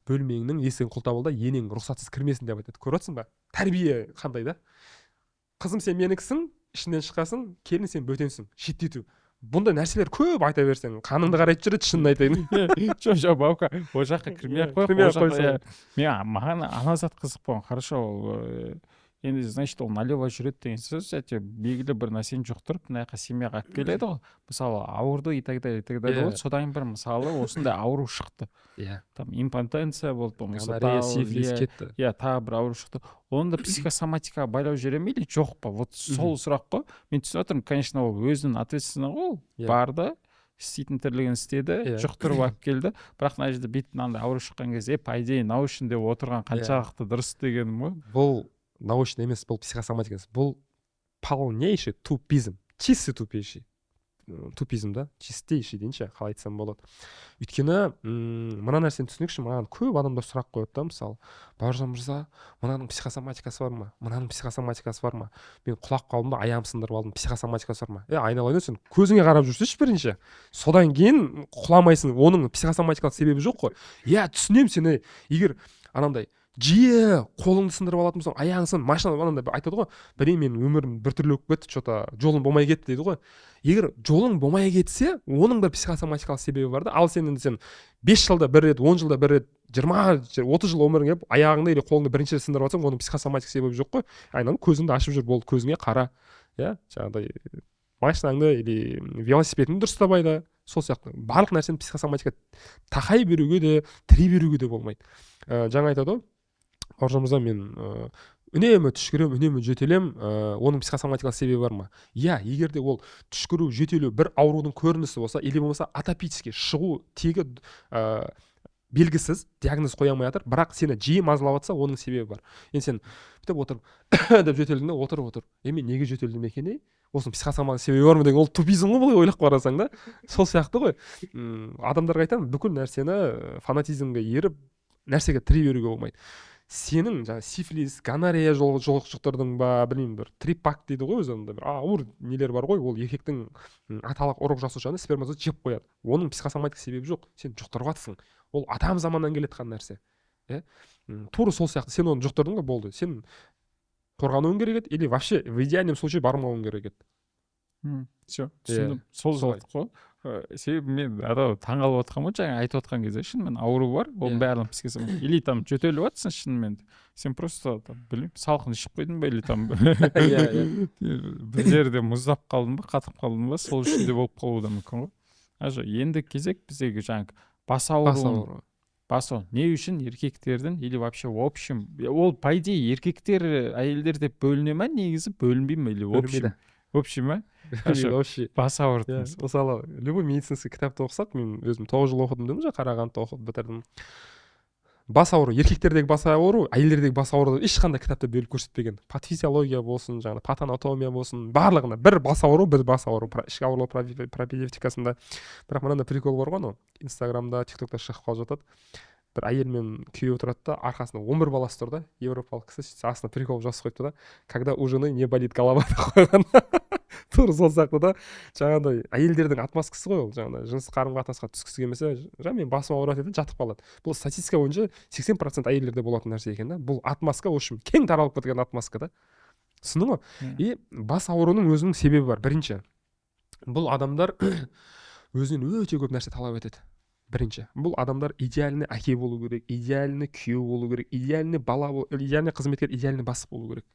бөлмеңнің есігін құлтап ал да, енең рұқсатсыз кірмесін деп айтады. Көріп отырсың ба? Тәрбие қандай да? Қызым сен менікісің, ішінен шыққасың, келін сен бөтенсің, шеттету. Бұндай нәрселер көп айта берсең, қаныңды қарайтып жүреді, шынын айтайын. Жоқ, баука, ол жаққа кірмей-ақ қой. Маған ана зат қызық болған. Хорошо, енді, значит, ол налево жүреді деген сөз, белгілі бір нәрсені жұқтырып, мына жаққа семьяға алып келеді ғой. Мысалы, ауырды и так далее болды. Содан бір мысалы осындай ауру шықты. Там импотенция болды, гонорея, сифилис кетті. Тағы бір ауру шықты. Оны да психосоматикаға байлау жүре ме или жоқ па? Вот сол сұрақ қой. Мен түсініп отырмын, конечно, ол өзінің ответственный ғой, барды, істейтін тірлігін істеді, жұқтырып алып келді. Бірақ мына жерде бүйтіп мынандай ауру шыққан кезде, по идее, научный деп отырған қаншалықты дұрыс дегенім ғой. Бұл научный емес, бұл психосоматика емес, бұл полнейший тупизм, чистый тупизм да, чистейший дейінші, қалай айтсам болады. Өйткені мына нәрсені түсінікші, маған көп адамдар сұрақ қояды да, мысалы, Бауыржан мырза, мынаның психосоматикасы бар ма? Мынаның психосоматикасы бар ма? Мен құлап қалдым да, аяғым сындырып алдым, психосоматикасы бар ма? Айналайын, сен көзіңе қарап жүрсейші бірінші. Содан кейін құламайсың, оның психосоматикалық себебі жоқ қой. Түсінемін сені, егер анандай жиі қолыңды сындырып алатын болсаң, аяғың машина анандай айтады ғой, мен өмірім біртүрлі болып кетті, что-то жолым болмай кетті дейді ғой. Егер жолың болмай кетсе, оның бір психосоматикалық себебі бар да. Ал сен 5 жылда бір рет, 10 жылда бір рет, 20-30 жыл өмірің келіп, аяғыңды или қолыңды бірінші рет сындырып алсаң, оның психосоматик себебі жоқ қой. Айналып көзіңді ашып жүр, болды, көзіңе қара. Жаңағыдай машинаңды или велосипедіңді дұрыстабай да, сол сияқты. Барлық нәрсені психосоматика тақай беруге де, тіре беруге де болмайды. Жаңа айтады ғой, Бауыржан мырза, мен үнемі түшкіремін, үнемі жөтелем, оның психосоматикалық себебі бар ма? Егер де ол түшкіру, жөтелу бір аурудың көрінісі болса, или болмаса атопический шығу тегі белгісіз, диагноз қоя алмай жатыр, бірақ сені жиі мазалап жатса, оның себебі бар. Енді сен бүйтіп отырып деп жөтелдің да, отыр. Мен неге жөтелдім екен? Осының психосоматикалық себебі бар ма деген, ол тупизм ғой, былай ойлап қарасаң да. Сол сияқты ғой. Адамдарға айтамын, бүкіл нәрсені фанатизмге еріп, нәрсеге тіре беруге болмайды. Сенің сифилис, гонорея жұқтырдың ба, білмеймін, бір трипак дейді ғой, өзі бір ауыр нелер бар ғой, ол еркектің аталық ұрық жасушаны спермазоид жеп қояды. Оның психосоматик себебі жоқ, сен жұқтырып жатсың. Ол атам заманнан келе жатқан нәрсе. Тура сол сияқты, сен оны жұқтырдың ғой, болды. Сен қорғануың керек еді, или вообще в идеальном случае бармауың керек еді. Все, түсіндім. Сол зат қой. Себебі мен таңғалып отқан ғой, жаңа айтып отқан кезде шынымен ауру бар, оның бәрін психосоматика. Или там жөтеліп жатсың шынымен. Сен просто білмеймін, салқын ішіп қойдың ба, или там бір жерде мұздап қалдың ба, қатып қалдың ба, сол үшін де болып қалуы да мүмкін ғой. Енді кезек біздегі жаңағы бас ауруы. Не үшін еркектердің, или вообще в общем, ол по идее еркектер, әйелдер деп бөліне ма, негізі бөлінбей ме, или в общем, ма? Бас ауырды. Мысалы, любой медицинский кітапты оқысақ, мен өзім 9 жыл оқыдым деймін же, Қарағандыда оқып бітірдім. Бас ауыру, еркектердегі бас ауыру, әйелдердегі бас ауруды ешқандай кітапта бөліп көрсетпеген. Патофизиология болсын, жаңағы патанатомия болсын, барлығында бір бас ауыру, ішкі аурулар пропедевтикасында. Бірақ мынандай прикол бар ғой, Инстаграмда, ТикТокта шығып қалып жатады. Бір әйелмен күйеуі тұрады да, арқасында 11 баласы тұр да, европалық кісі, астына прикол жазып қойыпты да, когда у жены не болит голова деп қойған. Тура сол сияқты да, жаңағыдай әйелдердің отмазкасы ғой ол, жаңағыдай жыныстық қарым-қатынасқа түскісі келмесе, мен басым ауырады еді, жатып қалады. Бұл статистика бойынша 80% әйелдерде болатын нәрсе екен да. Бұл отмазка, в общем, кең таралып кеткен отмазка да. Түсіндің ғой? И бас ауруының өзінің себебі бар. Бірінші, бұл адамдар өзінен өте көп нәрсе талап етеді. бірінші бұл адамдар идеальный әке болу керек, идеальный күйеу болу керек, идеальный бала идеальный қызметкер, идеальный бастық болу керек.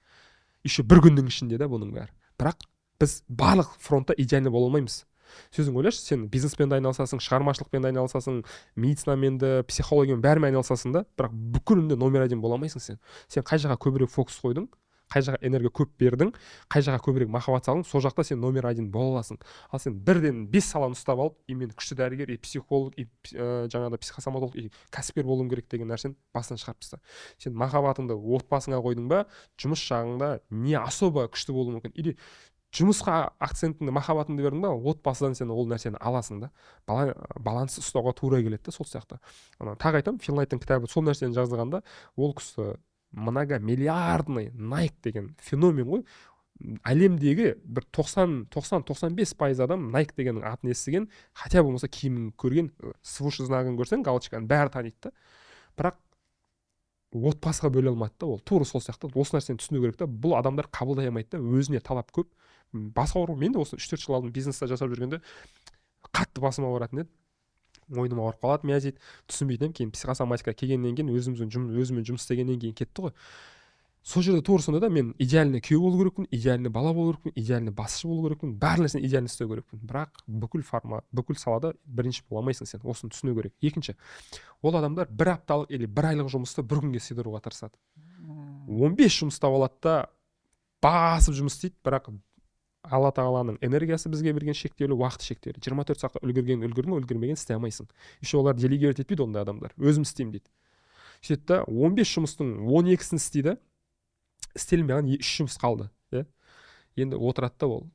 Еще бір күннің ішінде да бұның бәрі. Бірақ біз барлық фронтта идеальный бола алмаймыз. Сөзің ойлашы, сен бизнеспен де айналысасың, шығармашылықпен де айналысасың, медицинамен де, психологиямен бәрімен айналысасың да, бірақ бүкілінде номер один бола алмайсың сен. Сен қай жаққа көбірек фокус қойдың, қай жаққа энергия көп бердің, қай жаққа көбірек махаббат салдың, сол жақта сен номер один бола аласың. Ал сен бірден 5 саланы ұстап алып, мен күшті дәрігер, психолог, жаңағыда психосоматолог, кәсіпкер болуым керек деген нәрсені басынан шығарып таста. Сен махаббатыңды отбасыңа қойдың ба, жұмыс жағыңда не особо күшті болуы мүмкін. Или жұмысқа акцентіңді, махаббатыңды бердің ба, отбасыдан сен ол нәрсені аласың да. Баланс ұстауға тура келеді сол сияқты. Тағы айтамын, Фил Найттың кітабы сол нәрсені жазғанда, ол кісі многомиллиардный Nike деген феномен ғой. Әлемдегі бір 90-95% адам Nike деген атын естіген, хотя болмаса киімін көрген, свуш знагын көрсең, галочканы бәрі таниды да. Бірақ отбасыға бөле алмайды да, ол тура сол сияқты. Осы нәрсені түсіну керек та. Бұл адамдар қабылдай алмайды да, өзіне талап көп. Бас ауыру, мен де осы 3-4 жыл алдын бизнесте жасап жүргенде қатты басым ауыратын еді. Мойным ауырып қалады, миозит, түсінбейтінмін. Кейін психосоматика келгеннен кейін, өзіммен жұмыс істегеннен кейін кетті ғой. Сол жерде туырсында да мен идеальный күйеу болу керекпін, идеальный бала болу керекпін, идеальный басшы болу керекпін, бәр нәрсені идеальный істеу керекпін. Бірақ бүкіл салада бірінші бола алмайсың сен. Осыны түсіну керек. Екінші, ол адамдар 1 апталық или 1 айлық жұмысты 1 күнге сыйдыруға тырысады. 15 жұмыста болады да, басып жұмыс істейді, бірақ Алла тағаланың энергиясы бізге берген шектеулі, уақыт шектеулі. 24 сағатта үлгермеген істей алмайсың. Еще олар делегировать етпейді ондай адамдар. Өзім істеймін дейді. Сөйтті да 15 жұмыстың 12-сін істейді. Істелінбеген 3 жұмыс қалды. Енді отырады да ол.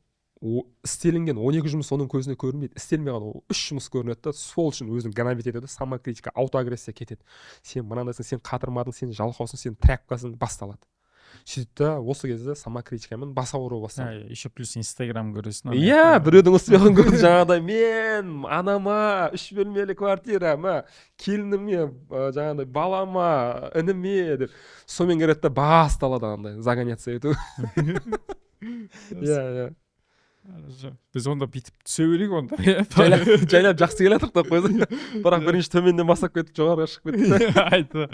Істелінген 12 жұмыс оның көзіне көрінбейді. Істелінбеген 3 жұмыс көрінеді да, сол үшін өзін гнобить етеді, самокритика, аутоагрессия кетеді. Сен мынандайсың, сен қатырмадың, сен жалқаусың, сен тряпкасың, басталады. Сөйтті, осы кезде самокритикамен бас ауыру басталды. Еще плюс Инстаграм көресің. Иә, біреудің успехын көріп, жаңағыдай мен анама 3 бөлмелі квартира, келініме, жаңағыдай балама, ініме деп сонымен келеді да басталады андай загоняться ету. Иә. Біз онда бүйтіп түсе берейік онда. Жайлап жақсы келатырық та қойды. Бірақ бірінші төменден бастап кетіп, жоғарыға шығып кетті. Айтты.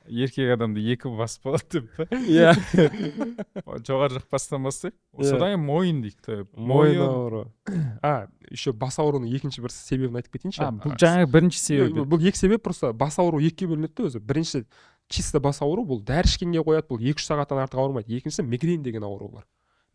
Еркек адамды 2 бас болады деп. Иә. Жоғары жақ бастан бастайық. Содан мойын дейік. Мойын ауыру. Еще бас ауруның екінші бір себебін айтып кетейінші. Бұл жаңағы бірінші себебі. Бұл 2 себеп, просто бас ауру 2-ге бөлінеді өзі. Бірінші чисто бас ауру, бұл дәрі ішкенге қояды, бұл 2-3 сағаттан артық ауырмайды. Екіншісі мигрень деген ауру бар.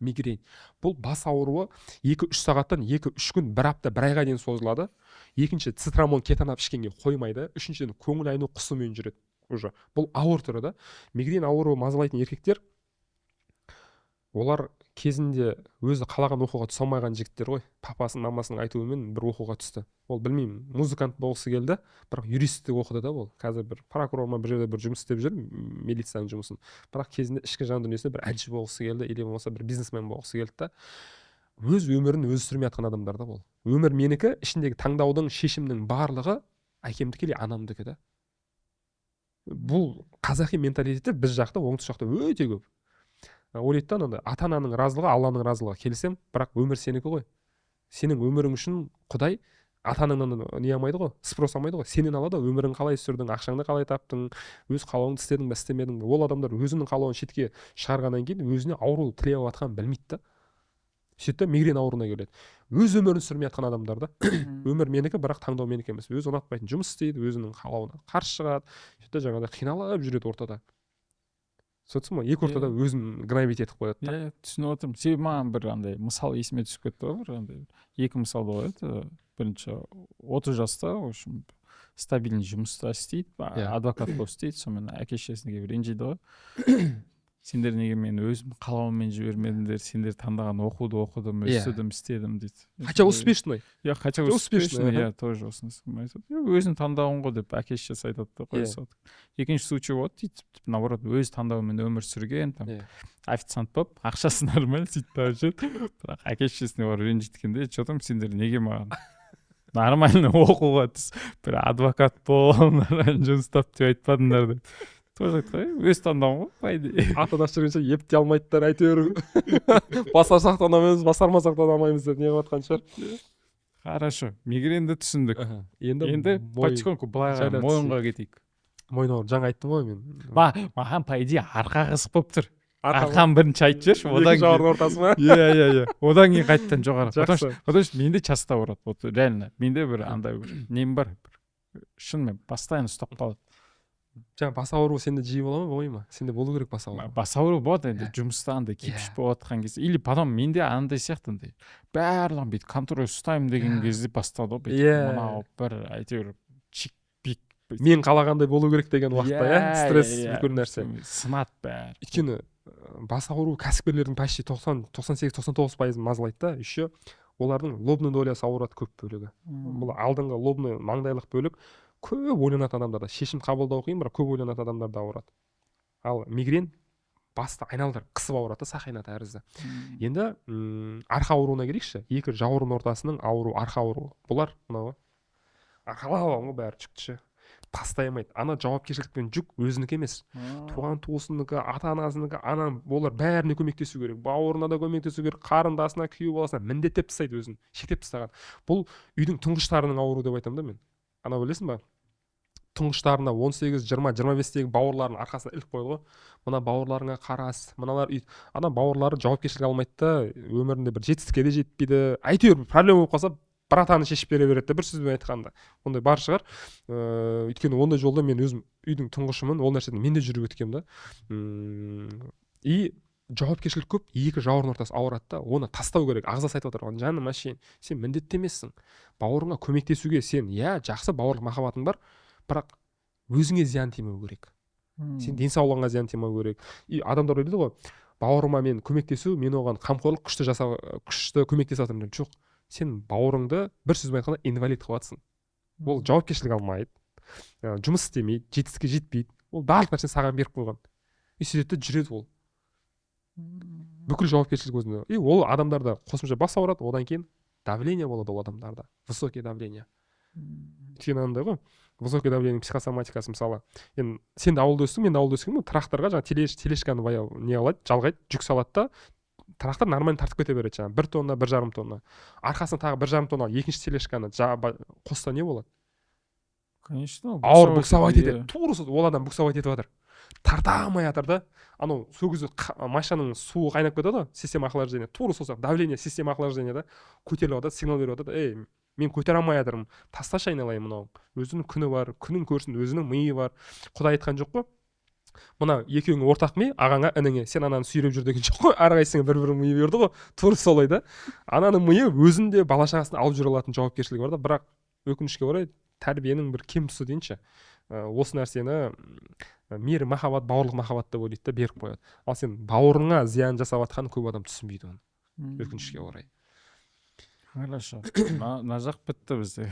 Мигрень. Бұл бас ауруы 2-3 сағаттан 2-3 күн, 1 апта, 1 айға дейін созылады. Екінші цитрамон кетанап ішкенге қоймайды. Үшіншіден көңіл айну құсымен жүреді. Уже. Бұл ауыр түрі да. Мигрень ауруы мазалайтын еркектер, олар кезінде өзі қалаған оқуға түсе алмаған жігіттер ғой. Папасының, мамасының айтуымен бір оқуға түсті. Ол білмеймін, музыкант болғысы келді, бірақ юристтік оқыды да ол. Қазір бір прокурорма бір жерде бір жұмыс істеп жүр, милицияның жұмысын. Бірақ кезінде ішкі жан дүниесінде бір әнші болғысы келді, или болмаса бір бизнесмен болғысы келді да. Өз өмірін өзі сүрмей жатқан адамдар да ол. Өмір менікі, ішіндегі таңдаудың, шешімнің барлығы әкемдікі или анамдікі да. Бұл қазақи менталитеті біз жақта, оңтүстік жақта өте көп. Ойлайды да, ата-ананың разылығы, Алланың разылығы келсем, бірақ өмір сенікі ғой. Сенің өмірің үшін Құдай ата-анаңнан не алмайды ғой, спрос алмайды ғой. Сенен алады, өмірің қалай сүрдің, ақшаңды қалай таптың, өз қалауыңды істедің бе, істемедің бе. Ол адамдар өзінің қалауын шетке шығарғаннан кейін өзіне ауру тілеп жатқанын білмейді да. Сөйтті мигрень ауруына келеді. Өз өмірін сүрмей жатқан адамдар да. Өмір менікі, бірақ таңдау менікі емес. Өзі ұнатпайтын жұмыс істейді, өзінің қалауына қарсы шығады. Сөйтті жаңағыдай қиналып жүреді ортада. Сосын екі ортада өзін гнобить етіп қояды. Иә, түсініп отырмын. Себебі маған бір андай мысал есіме түсіп кетті ғой, андай 2 мысалды қояды. Бірінші 30 жаста, в общем, стабильный жұмыста істейді, адвокат болып істейді, сонымен әке-шешесіне ренжиді ғой. Сендер неге мен өзім қалауыммен жібермедіңдер, сендер таңдаған оқудым, өстідім, істедім дейді. Хотя успешный. Я хотя успешный, я тоже осыны айтады. Өзің таңдауың ғой деп әке-шешесі айтады да қоя салады. Екінші случай болады дейді, наоборот, өз таңдауымен өмір сүрген, там официант болып, ақшасы нормально сөйтіп жүреді. Бірақ әке-шешесіне барып ренжіткенде, что-то сендер неге маған нормально оқуға түс, бір адвокат бол, жұмыс тап деп айтпадыңдар деп. Өз таңдауым ғой, ата-анасы жүргенше епте алмайдыдар, әйтеуір басарсақ та алмаймыз, басармасақ та алмаймыз деп не қылып жатқан шығар. Хорошо, мигренді түсіндік. Енді мой потихоньку былай жайлап мойынға кетейік. мойын ауыр жаңа айттым ғой мен. Маған по идее арқа қызық болып тұр. Арқа Арқаны бірінші айтып жіберші, одан екі жауырын ортасы ма? Иә. Одан кейін қайтадан жоғары. Жақсы. Потому что менде часто ауырады. Вот реально. Менде бір андай бір нем бар. Шынымен постоянно ұстап қалады. Жаңа бас ауруы сенде жиі бола ма, болмай ма? Сенде болу керек бас ауруы. Бас ауруы болады енді жұмыста андай кипиш болып жатқан кезде. Или потом менде андай сияқты андай барлығын бүйтіп контроль ұстаймын деген кезде басталды ғой. Мынау бір әйтеуір чик-пик. Мен қалағандай болу керек деген уақытта, стресс үлкен нәрсе. Сынады бәрі. Өйткені бас ауруы кәсіпкерлердің почти 98-99% мазалайды да. Еще олардың лобный долясы ауырады көп бөлігі. Бұл алдыңғы лобный маңдайлық бөлік көп ойланатын адамдарда, шешім қабылдау қиын, бірақ көп ойланатын адамдарда ауырады. Ал мигрен басты айналдырып қысып ауырады, сақина тәрізді. Енді арқа ауруына келейікші. Екі жауырын ортасының ауруы, арқа ауруы. Бұлар мынау арқалауы бәрі жүктіші. Тастаймайды. Ана жауапкершілікпен жүк өзінікі емес. Туған туысыныкі, ата-анасыныкі, олар бәріне көмектесу керек. Бауырына да көмектесу керек, қарындасына, күйеу баласына міндеттеп тастайды өзін, шектеп тастаған. Бұл үйдің тұңғыштарының ауруы деп айтамын да мен. Ана білесің ба? Тұңғыштарына 18, 20, 25-тегі бауырларының арқасына іліп қойды ғой. Мына бауырларыңа қарас, мыналар үй. Ана бауырлары жауапкершілік алмайды да, өмірінде бір жетістікке де жетпейді. Әйтеуір проблема болып қалса, братаны шешіп бере береді, бір сөзбен айтқанда. Ондай бар шығар. Өйткені ондай жолда мен өзім үйдің тұңғышымын, ол нәрседен мен де жүріп өткем да. И жауапкершілік көп, екі жауырын ортасы ауырады да, оны тастау керек. Ағзасы айтып отыр, жаным әшейін, сен міндетті емессің. Бауырыңа көмектесуге сен, жақсы бауырлық махаббатың бар, бірақ өзіңе зиян тимеу керек. Сен денсаулығыңа зиян тимеу керек. И адамдар ойлайды ғой, бауырыма мен көмектесу, мен оған қамқорлық күшті көмектесе жатырмын. Жоқ, сен бауырыңды бір сөзбен айтқанда инвалид қылатсың. Ол жауапкершілік алмайды, жұмыс істемейді, жетістікке жетпейді. Ол барлық нәрсені саған беріп қойған. И сөйтеді жүреді ол. Бүкіл жауапкершілік өзінде. И ол адамдарда қосымша бас ауырады, одан кейін давление болады ол адамдарда. Высокое давление. Өйткені андай ғой, высокое давление психосоматикасы мысалы. Енді сен де ауылда өстің, мен де ауылда өстім, тракторға жаңа тележканы баяу не қылады, жалғайды, жүк салады да, трактор нормально тартып кете береді жаңа 1 тонна, 1,5 тонна. Арқасына тағы 1,5 тонна екінші тележканы қосса не болады? Конечно, ауыр буксовать етеді. Тура ол адам буксовать етіп жатыр. Тарта алмай жатыр да. Анау сол кезде машинаның суы қайнап кетеді, система охлаждения. Тура сол сияқты давление, система охлаждения да көтеріліп жатады, сигнал беріп жатады. Мен көтере алмай жатырмын. Тасташы айналайын мынау. Өзінің күні бар, күнін көрсін, өзінің миы бар. Құдай айтқан жоқ қой. Мына екеуің ортақ ми, ағаңа, ініңе, сен ананы сүйреп жүр деген жоқ қой. Әрқайсыңа бір-бір миы берді ғой. Тура солай да. Ананың миы өзінде бала шағасын алып жүре алатын жауапкершілігі бар да, бірақ өкінішке орай тәрбиенің бір кем тұсы дейінші. Осы нәрсені мейір махаббат, бауырлық махаббат деп ойлайды да беріп қояды. Ал сен бауырыңа зиян жасап жатқанын көп адам түсінбейді оны. Өкінішке орай. Хорошо. На жақ бітті бізде.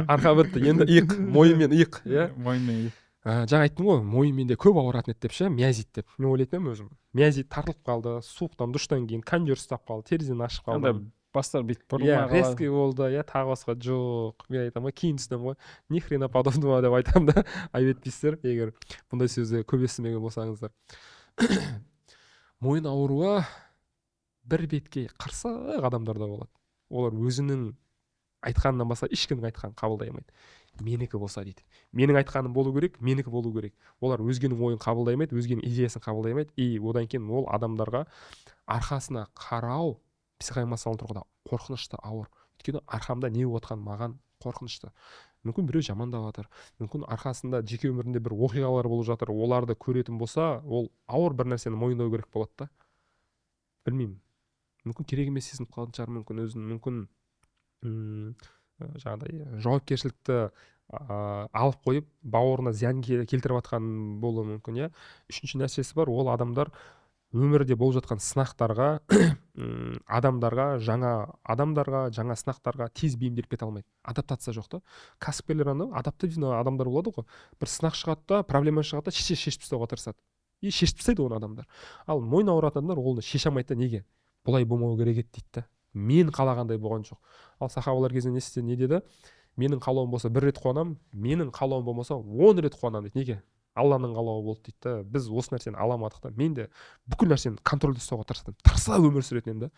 Арқа бітті. Енді иық, мойын мен иық, иә? Мойын мен иық. Жаңа айттым ғой, мойын менде көп ауыратын еді деп ше, миозит деп. Мен ойлайтын едім өзім. Миозит тартылып қалды, суықтан, душтан кейін кондер ұстап қалды, терезені ашып қалды. Бастар бүйтіп бұрылмай қалады. Резкий болды, тағы басқа жоқ. Мен айтамын ғой, кейін түсінемін ғой, ни хрена подобного деп айтамын да. Айып етпейсіздер, егер бұндай сөзді көп естімеген болсаңыздар. Мойын ауруы бір беткей қырсық адамдарда болады. Олар өзінің айтқанынан басқа ешкімнің айтқанын қабылдай алмайды. Менікі болса дейді. Менің айтқаным болу керек, менікі болу керек. Олар өзгенің ойын қабылдай алмайды, өзгенің идеясын қабылдай алмайды. И одан кейін ол адамдарға арқасына қарау психоэмоционалдық тұрғыда қорқынышты, ауыр. Өйткені арқамда не болып жатқаны маған қорқынышты. Мүмкін біреу жамандап жатыр. Мүмкін арқасында жеке өмірінде бір оқиғалар болып жатыр. Оларды көретін болса, ол ауыр бір нәрсені мойындау керек болады да. Білмеймін. Мүмкін керек емес сезініп қалатын шығар, мүмкін өзін, мүмкін жаңағыдай жауапкершілікті алып қойып бауырына зиян келтіріп жатқан болуы мүмкін, иә. Үшінші нәрсесі бар, ол адамдар өмірде болып жатқан сынақтарға, жаңа сынақтарға тез бейімделіп кете алмайды. Адаптация жоқ та. Кәсіпкерлер адаптивный адамдар болады ғой. Bir сынақ шығады да, проблема шығады да, шешіп тастауға тырысады. И шешіп тастайды оны адамдар. Ал мойын ауыратын адамдар оны шеше алмайды да, неге? Бұлай болмау керек еді дейді да. Мен қалағандай болған жоқ. Ал сахабалар кезінде не деді? Менің қалауым болса 1 рет қуанамын, менің қалауым болмаса 10 рет қуанамын дейді. Неге? Алланың қалауы болды дейді да. Біз осы нәрсені аламадық та. Мен де бүкіл нәрсені контрольда ұстауға тырысамын. Тырысып өмір сүретінмін да.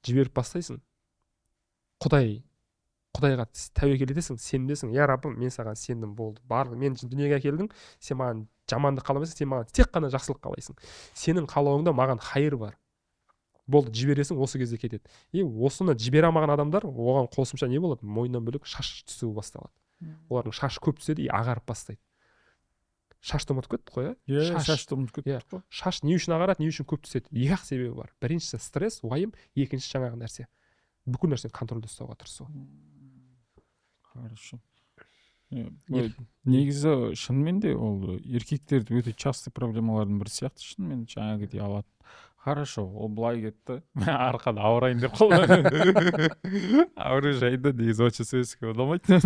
Жіберіп бастайсың. Құдай Құдайға тәуекел етесің, сенбесің, я раббым, мен саған сендім, болды, барлық мен дүниеге әкелдің, сен маған жамандық қаламайсың, сен маған тек қана жақсылық қалайсың, сенің қалауыңда маған хайыр бар, болды, жібересің, осы кезде кетеді. И осыны жібере алмаған адамдар, оған қосымша не болады, мойнынан бөлек шаш түсуі басталады. Олардың шашы көп түседі и ағарып бастайды. Шашты ұмытып кеттік қой, иә, шашты ұмытып кеттік қой. Шаш не үшін ағарады, не үшін көп түседі? Екі-ақ себебі бар. Біріншісі стресс, уайым, екіншісі жаңағы нәрсе. Бүкіл нәрсені контрольда ұстауға тырысу. Хорошо. Негізі шынымен де ол еркектерді өте частый проблемалардың бірі сияқты, шынымен жаңағыдей алады. Хорошо, ол былай кетті. Мен арқада ауырайын деп қалдым. Ауыру жайында негізі очы сөзге оламайды.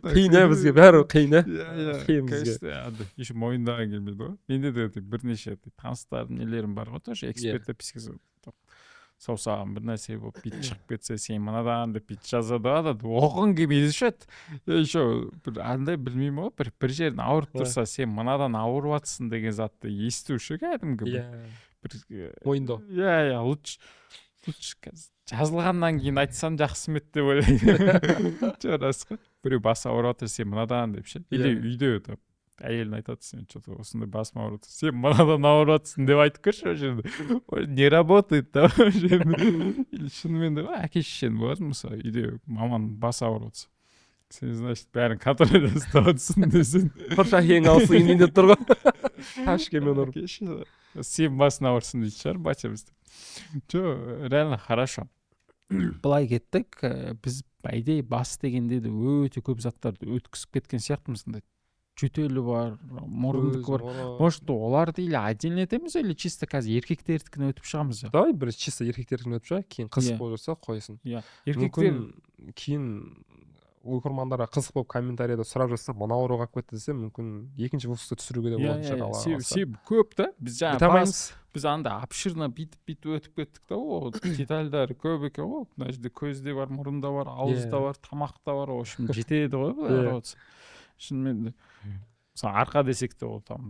Қиын бізге, бәрі қиын. Қиын бізге. Еще мойындаған келмейді ғой. Менде де бірнеше таныстарым нелерім бар ғой, тоже эксперт психолог. Саусағым бір нәрсе болып бүйтіп шығып кетсе, сен мынадан деп бүйтіп жазады, оқығың келмейді шет. Еще бір андай білмеймін ғой, бір жерін ауырып тұрса, сен мынадан ауырып жатсың деген затты естуші кәдімгі мойындау. Иә, лучше жазылғаннан кейін айтсам жақсы ма еді деп ойлаймын. Рас қой. Біреу басы ауырып жатыр, сен мынадан деп ше. Или үйде өтіп әйелін айтады, сен что-то осындай басым ауырып жатыр, сен мынадан ауырып жатсың деп айтып көрші, ол жерде не работает та, ол жерде. Или шынымен де әке шешен болады, мысалы үйде маманың басы ауырып жатса, сен значит бәрін контрольда ұстап жатсың десең, Құршақең алсы енген деп тұр ғой. Ташкенмен ұрып. Сен басың ауырсын дейді шығар, батямызды. Реально хорошо. Былай кеттік, біз бәйдей бас дегенде де өте көп заттарды өткізіп кеткен сияқтымыз. Жөтелі бар, мұрындық бар. Может, оларды или отдельно етеміз, или чисто қазір еркектердікін өтіп шығамыз? Давай бір чисто еркектердікін өтіп шыға, кейін қызық болып жатса қойсын. Еркектер кейін оқырмандарға қызық болып комментарияда сұрап жатса, мына ауруға алып кетті десе, мүмкін екінші выпускты түсіруге де болатын шығар. Себебі көп та, біз жаңағы біз анда обширно бүйтіп өтіп кеттік та, ол детальдары көп екен ғой. Мына жерде көзде бар, мұрында бар, ауызда бар, тамақта бар, в общем жетеді ғой былай. Шынымен де мысалы арқа десек те ол там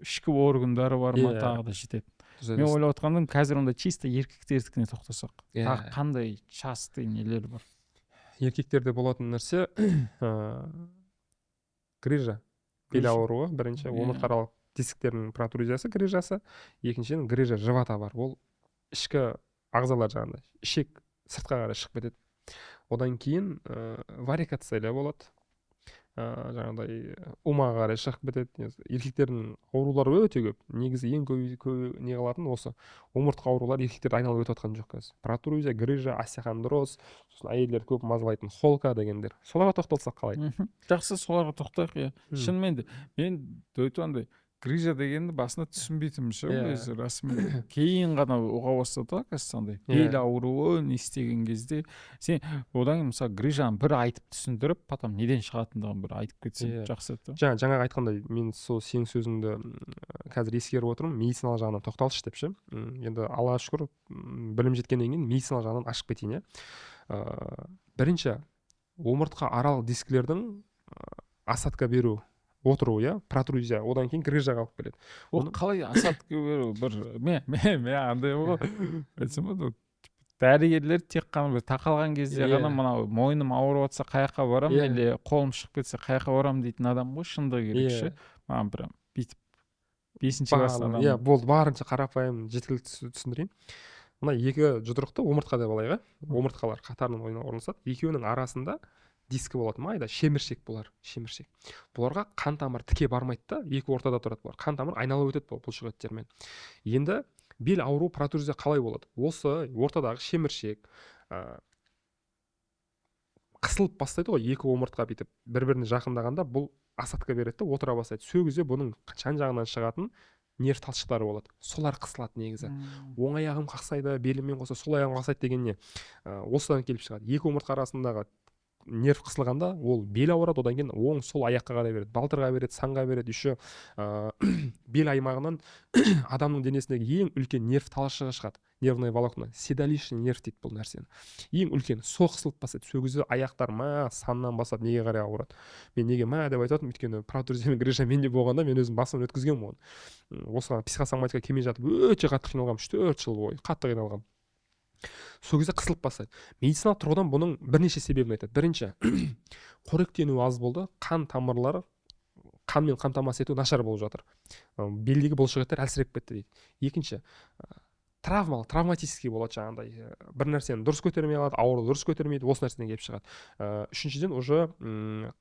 ішкі органдары бар ма, тағы да жетеді. Мен ойлап отқаным, қазір онда чисто еркектердікіне тоқтасақ, тағы қандай частый нелер бар? Еркектерде болатын нәрсе грижа, бел ауруы, бірінші омыртқаралық тесіктердің протрузиясы, грижасы, екіншіден грижа живота бар. Ол ішкі ағзалар жағында, ішек сыртқа қарай шығып кетеді. Одан кейін варикация болады. Жаңағыдай умаға қарай шығып кетеді. Еркектердің аурулары өте көп. Негізі ең көп не қылатын осы омыртқа аурулар еркектерді айналып өтіп жатқан жоқ қазір. Протрузия, грижа, остеохондроз, сосын әйелдер көп мазалайтын холка дегендер. Соларға тоқталсақ қалай? Жақсы, соларға тоқтайық. Шынымен де мен дөйтуандай грижа дегенді басында түсінбейтінмін ше, өзі расымен. Кейін ғана оға бастады қасындай. Бел ауруы не істеген кезде сен одан кейін мысалы грижаны бір айтып түсіндіріп, потом неден шығатындығын бір айтып кетсең жақсы еді. Жаңағы айтқандай, мен сол сенің сөзіңді қазір ескеріп отырмын, медициналық жағынан тоқталшы деп ше. Енді Аллаға шүкір, білім жеткеннен кейін медициналық жағынан ашып кетейін. Бірінші, омыртқа аралық дискілердің асатка беру отыру, протрузия, одан кейін грижаға алып келеді. Ол қалай асатка беру? Мен андай ғой, айтсам ба, дәрігерлер тек қана бір тақалған кезде ғана мынау мойным ауырып жатса қаяққа барамын, или қолым шығып кетсе қаяққа барамын дейтін адам ғой, шындығы керек ше. Маған бір бүйтіп 5-ші класстан адам. Болды, барынша қарапайым жеткілікті түсіндірейін. Мына екі жұдырықты омыртқа деп алайық, омыртқалар қатарынан орналасады. Екеуінің арасында дискі болады, майда шеміршек болар, шеміршек. Бұларға қан тамыр тіке бармайды да, екі ортада тұрады бұлар. Қан тамыр айналып өтеді бұлшық еттермен. Енді бел ауру протрузия қалай болады? Осы ортадағы шеміршек қысылып бастайды ғой, екі омыртқа бүйтіп бір-біріне жақындағанда бұл асатка береді да, отыра бастайды. Сөгізе бұның жан жағынан шығатын нерв талшықтары болады. Солар қысылады негізі. Оң аяғым қақсайды, беліммен қоса сол аяғым қақсайды деген не? Осыдан келіп шығады. Екі омыртқа арасындағы нерв қысылғанда ол бел ауырады, одан кейін оң сол аяққа қарай береді, балтырға береді, санға береді. Еще бел аймағынан адамның денесіндегі ең үлкен нерв талшығы шығады. Нервное волокна, седалищный нерв дейді бұл нәрсені. Ең үлкен сол қысылып бастайды. Сөгізі аяқтар саннан бастап неге қарай ауырады. Мен неге деп айтатым, өйткені протрузия мен грижа менде болғанда мен өзім басымнан өткізгенмін оны. Осыған психосоматика келмей жатып өте қатты қиналғанмын, 3-4 жыл бойы қатты қиналғанмын. сол кезде қысылып бастайды. Медициналық тұрғыдан бұның бірнеше себебін айтады. Бірінші, қоректену аз болды, қан тамырлары қанмен қамтамасыз ету нашар болып жатыр, белдегі бұлшықеттер әлсіреп кетті дейді. Екінші, травматический болады, жаңағыдай бір нәрсені дұрыс көтермей қалады, ауырды дұрыс көтермейді, осы нәрседен келіп шығады. Үшіншіден, уже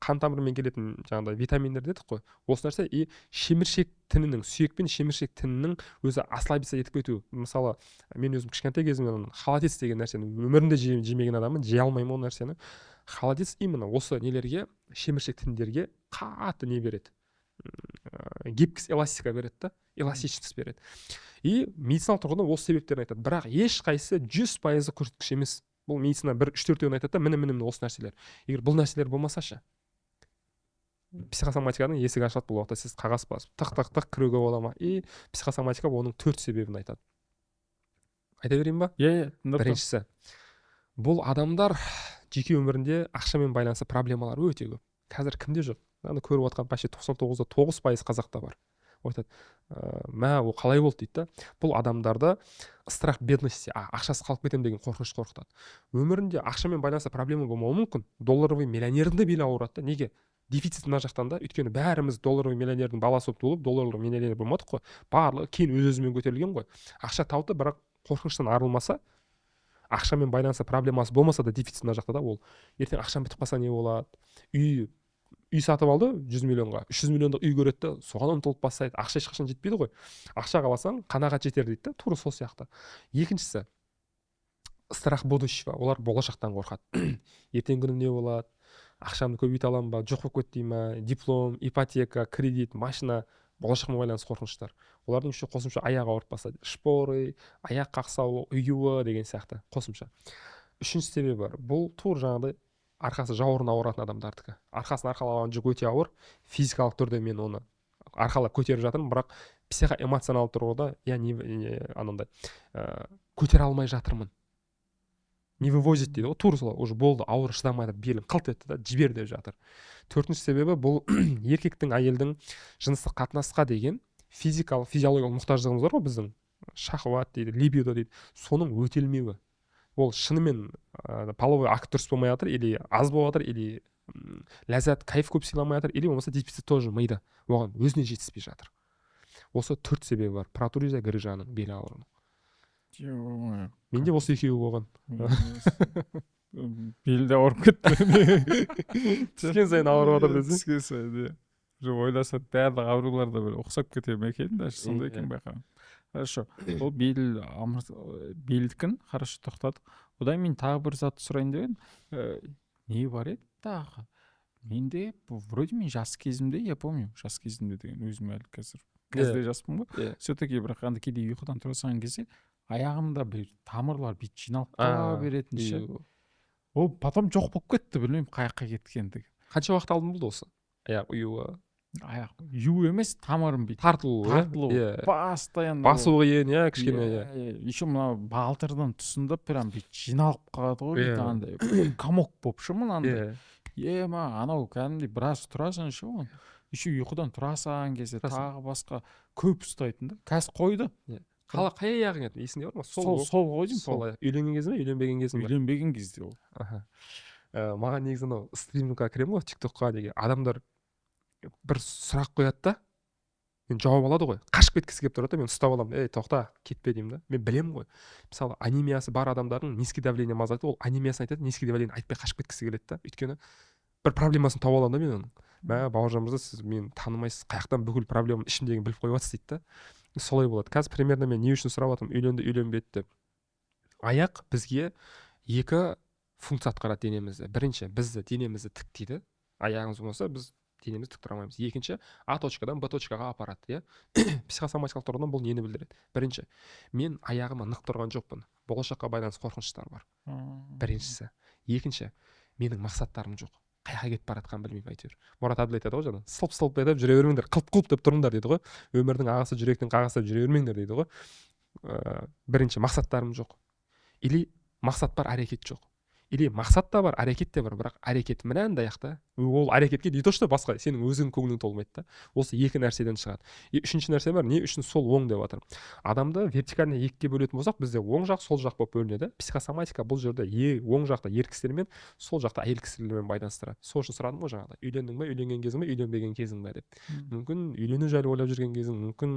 қан тамырымен келетін жаңағыдай витаминдер дедік қой, осы нәрсе и шеміршек тінінің, сүйек пен шеміршек тінінің өзі ослабиться етіп кету. Мысалы, мен өзім кішкентай кезімнен холодец деген нәрсені өмірімде жемеген адаммын, жей алмаймын ол нәрсені. Холодец именно осы нелерге, шеміршек тіндерге қатты не береді, гибкость, эластика береді да, эластичность береді. И медициналық тұрғыдан осы себептерін айтады. Бірақ ешқайсысы 100% көрсеткіш емес. Бұл медицина бір 3-4-еуін айтады да, міне осы нәрселер. Егер бұл нәрселер болмаса ше, психосоматиканың есігі ашылады. Бұл уақытта сіз қағаз басып тық кіруге бола ма? И психосоматика оның 4 себебін айтады. Айта берейін ба? Біріншісі, бұл адамдар жеке өмірінде ақшамен байланысты проблемалар өте көп. Қазір кімде жоқ? Аны көріп отқан почти 99% қазақта бар. Айтады, ол қалай болды дейді да. Бұл адамдарды страх бедности, ақшасы қалып кетем деген қорқыныш қорқытады. Өмірінде ақшамен байланысты проблема болмауы мүмкін. Долларовый миллионердің де белі ауырады да. Неге? Дефицит мына жақтан да. Өйткені бәріміз долларовый миллионердің баласы болып туылып, долларовый миллионер болмадық қой. Барлығы кейін өз-өзімен көтерілген ғой. Ақша тауды, бірақ қорқыныштан арылмаса, ақшамен байланысты проблемасы болмаса да дефицит мына жақта да, ол ертең ақшам бітіп қалса не болады? Үй сатып алды 100 миллионға, 300 миллиондық үй көреді да, соған ұмтылып бастайды. Ақша ешқашан жетпейді ғой. Ақша қаласаң қанағат жетер дейді да, тура сол сияқты. Екіншісі, страх будущего. Олар болашақтан қорқады. Ертең күнім не болады? Ақшамды көбейте аламын ба, жоқ болып кетті ме? Диплом, ипотека, кредит, машина, болашақпен байланысты қорқыныштар. Олардың үші қосымша аяқ ауырып бастайды. Шпоры, аяқ қақсауы, ұюы деген сияқты қосымша. Үшінші себебі бар. Бұл тур жаңағыдай арқасы жауырын ауыратын адамдардікі. Арқасын арқалаған жүк өте ауыр. Физикалық түрде мен оны арқалап көтеріп жатырмын, бірақ психоэмоционалдық тұрғыда анандай көтере алмай жатырмын. Не вывозит дейді ғой, тура солай, уже болды, ауыр шыдамайды, белім қылт етті да, жібер деп жатыр. Төртінші себебі бұл еркектің әйелдің жыныстық қатынасқа деген физиологиялық мұқтаждығымыз бар ғой біздің, шахват дейді, либидо дейді, соның өтелмеуі. Ол шынымен половой акт дұрыс болмай жатыр, или аз болып жатыр, или ләззат, кайф көп сыйламай жатыр, или болмаса дефицит тоже мида, оған өзіне жетіспей жатыр. Осы 4 себебі бар. Протрузия, грыжаның, бел ауруының. Менде осы екеуі болған. Белде ауырып кетті. Түскен сайын ауырып жатыр десең. Түскен сайын, ойласа барлық аурулар да бір ұқсап кетер ме екен, даже сондай екен байқаған. Хорошо. Ол белдікін хорошо тоқтадық. Одан мен тағы бір зат сұрайын деп едім. Не бар еді тағы? Менде вроде мен жас кезімде, я помню, жас кезімде деген өзім әлі қазір жаспын ғой. Все-таки бірақ анда кейде ұйқыдан тұра салған кезде аяғымда бір тамырлар бүйтіп жиналып қала беретін ше. Ол потом жоқ болып кетті, білмеймін қай жаққа кеткендігі. Қанша уақыт алдын болды осы? Аяқ ұюы. Аяқ ұю емес, тамырым бүйтіп тартылу, постоянно басу қиын, кішкене. Еще мына балтырдың тұсында прям бүйтіп жиналып қалады ғой, бүйтіп андай комок болып ше мынандай. Анау кәдімгідей біраз тұрасың ше оны. Еще ұйқыдан тұрасың кезде тағы басқа көп ұстайтын да. Қазір қойды. Қай аяғың еді? Есіңде бар ма? Сол ғой деймін. Сол аяқ. Үйленген кезде ме, үйленбеген кезде ме? Үйленбеген кезде ол. Маған негізі анау стримға кіремін ғой, тиктокқа деген адамдар бір сұрақ қояды да, мен жауап алады ғой, қашып кеткісі келіп тұрады да, мен ұстап аламын, тоқта, кетпе деймін да. Мен білемін ғой. Мысалы, анемиясы бар адамдардың низкий давление азайтады, ол анемиясын айтады, низкий давление айтпай қашып кеткісі келеді да. Өйткені бір проблемасын тауып аламын да мен оның. Бауыржан мырза, сіз мені танымайсыз, қаяқтан бүкіл проблеманы ішімдегін біліп қойып жатсыз дейді да. Солай болады. Қазір примерно мен не үшін сұрап жатырмын, үйленді, үйленбеді деп. Аяқ бізге екі функция атқарады денемізде. Бірінші, бізді денемізді тіктейді. Аяғымыз болмаса, біз денемізді тік тұра алмаймыз. Екінші, А точкадан Б точкаға апарады, психосоматикалық тұрғыдан бұл нені білдіреді? Бірінші, мен аяғыма нық тұрған жоқпын. Болашаққа байланысты қорқыныштар бар. Біріншісі. Екінші, менің мақсаттарым жоқ. Қайға кетіп баратқан білмеймін әйтеуір. Мұрат Әбділ айтады ғой жаңа, сылп-сылп етіп жүре бермеңдер, қылп-қылп деп тұрыңдар дейді ғой. Өмірдің ағысы жүректің қағысы деп жүре бермеңдер дейді ғой. Бірінші, мақсаттарым жоқ. Или мақсат бар, әрекет жоқ. или мақсат та бар, әрекет те бар, бірақ әрекет мынандай да, ол әрекетке не то что басқа сенің өзің көңілің толмайды да, осы екі нәрседен шығады. И үшінші нәрсе бар, не үшін сол оң деп жатыр. Адамды вертикально екіге бөлетін болсақ, бізде оң жақ сол жақ болып бөлінеді. Психосоматика бұл жерде оң жақта ер кісілермен, сол жақта әйел кісілермен байланыстырады. Сол үшін сұрадым ғой жаңағыда, үйлендің бе, үйленген кезің бе, үйленбеген кезің бе деп. Мүмкін үйлену жайлы ойлап жүрген кезің, мүмкін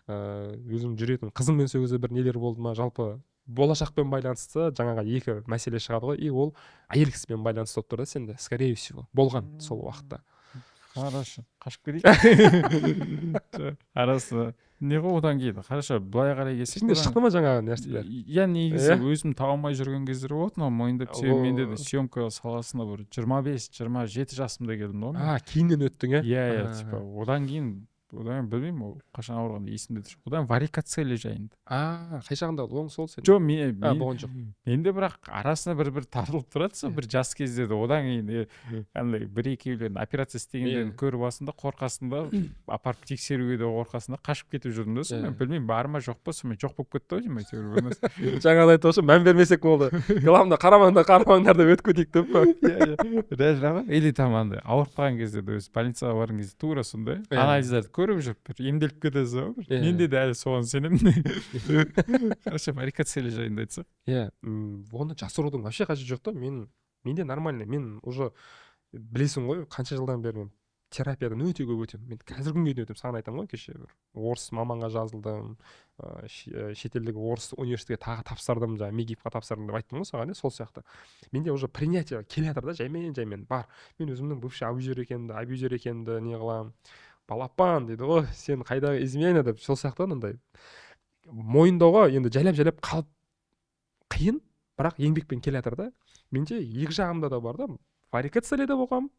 өзің жүретін қызыңмен сол кезде бір нелер болды ма, жалпы болашақпен байланысты жаңағы екі мәселе шығады ғой, и ол әйел кісімен байланысты болып тұр да сенде, скорее всего болған сол уақытта. Хорошо, қашып кетейік. Арасы не ғой одан кейін, хорошо, былай қарай келсек, сенде шықты ма жаңағы нәрселер? Я негізі өзім таба алмай жүрген кездер болды, но мойындап себебі менде де съемка саласына бір 25-27 жасымда келдім ғой. Кейіннен өттің, иә, типа одан кейін білмеймін, ол қашан ауырғанда есімде жоқ. Одан варикоцелия жайында. Қай жағында оң сол сен? Жоқ, болған жоқ. Менде бірақ арасында бір табылып тұрады сол бір жас кездерде. Одан кейін андай бір екеулерін операция істегендерін көріп басында қорқасың да, апарып тексеруге де қорқасың да, қашып кетіп жүрдім да сонымен. Білмеймін, бар ма жоқ па, сонымен жоқ болып кетті ғой деймін әйтеуір. Жаңағыдай айтып мән бермесек болды. Главное қарамаңдар деп өтіп кетейік деп. Иә. Или там андай ауырып қалған кезде де өзі больницаға барған кезде тура сондай анализдерді көріп жүріп бір емделіп кетесің ғой. Менде де әлі соған сенемін. Хорошо, варикоцелия жайында айтсақ. Иә, оны жасырудың вообще қажеті жоқ та. Менде нормально. Мен уже білесің ғой, қанша жылдан бері мен терапиядан өте көп өтемін. Мен қазіргі күнге дейін өтемін. Саған айтамын ғой, кеше бір орыс маманға жазылдым, шетелдегі орыс университетке тағы тапсырдым, жаңағы МИГИФқа тапсырдым деп айттым ғой саған, сол сияқты. Менде уже принятие келе жатыр да, жаймен бар. Мен өзімнің бывший абьюзер екенімді не қыламын. Балапан дейді ғой, сен қайдағы измена деп, сол сияқты мындай мойындауға енді жайлап қалып қиын, бірақ еңбекпен келе жатыр да. Менде екі жағымда да бар да, варикоцелияда болғам,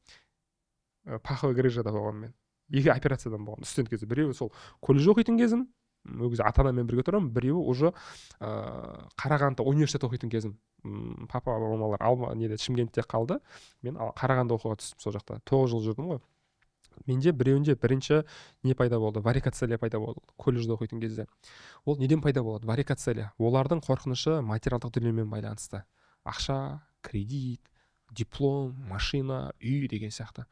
паховая грыжада болғам мен. Екі операциядан болған студент кезде. Біреуі сол колледж оқитын кезім, ол кезде ата-анаммен бірге тұрамын, біреуі уже Қарағандыда университет оқитын кезім. Папа мамалар Шымкентте қалды, мен Қарағандыда оқуға түстім, сол жақта 9 жыл жүрдім ғой. Менде біреуінде бірінші не пайда болды, варикоцелия пайда болды колледжде оқитын кезде. Ол неден пайда болады? Варикоцелия олардың қорқынышы материалдық дүниемен байланысты. Ақша, кредит, диплом, машина, үй деген сияқты.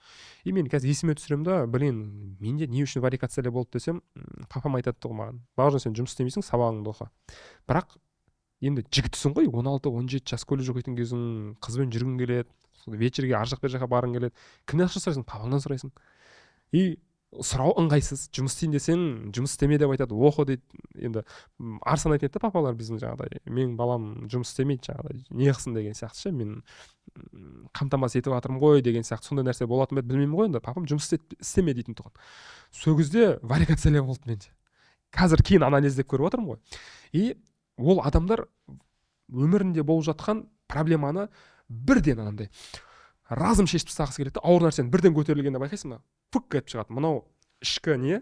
И мен қазір есіме түсіремін да, менде не үшін варикоцелия болды десем, папам айтады ғой маған, бауыржан, сен жұмыс істемейсің, сабағыңды оқы. Бірақ енді жігітсің ғой, 16-17 жас колледж оқитын кезің, қызбен жүргің келеді, вечерге ар жақ бер жаққа барғың келеді. Кімнен ақша сұрайсың? Папаңнан сұрайсың. И сұрау ыңғайсыз. Жұмыс істейін десең, жұмыс істеме деп айтады, оқы дейді. Енді арсан айтады да папалар біздің жаңағыдай, менің балам жұмыс істемейді жаңағыдай, не қылсын деген сияқты ше, мен қамтамасыз етіп жатырмын ғой деген сияқты сондай нәрсе болатын бе білмеймін ғой, енді папам жұмыс істеме дейтін тұғын. Сол кезде варикоцелия болды менде. Қазір кейін анализдеп көріп отырмын ғой. И ол адамдар өмірінде болып жатқан проблеманы бірден анандай разым шешіп тастағысы келеді, ауыр нәрсені бірден көтерілгенде байқайсың ба, фук етіп шығады. Мынау ішкі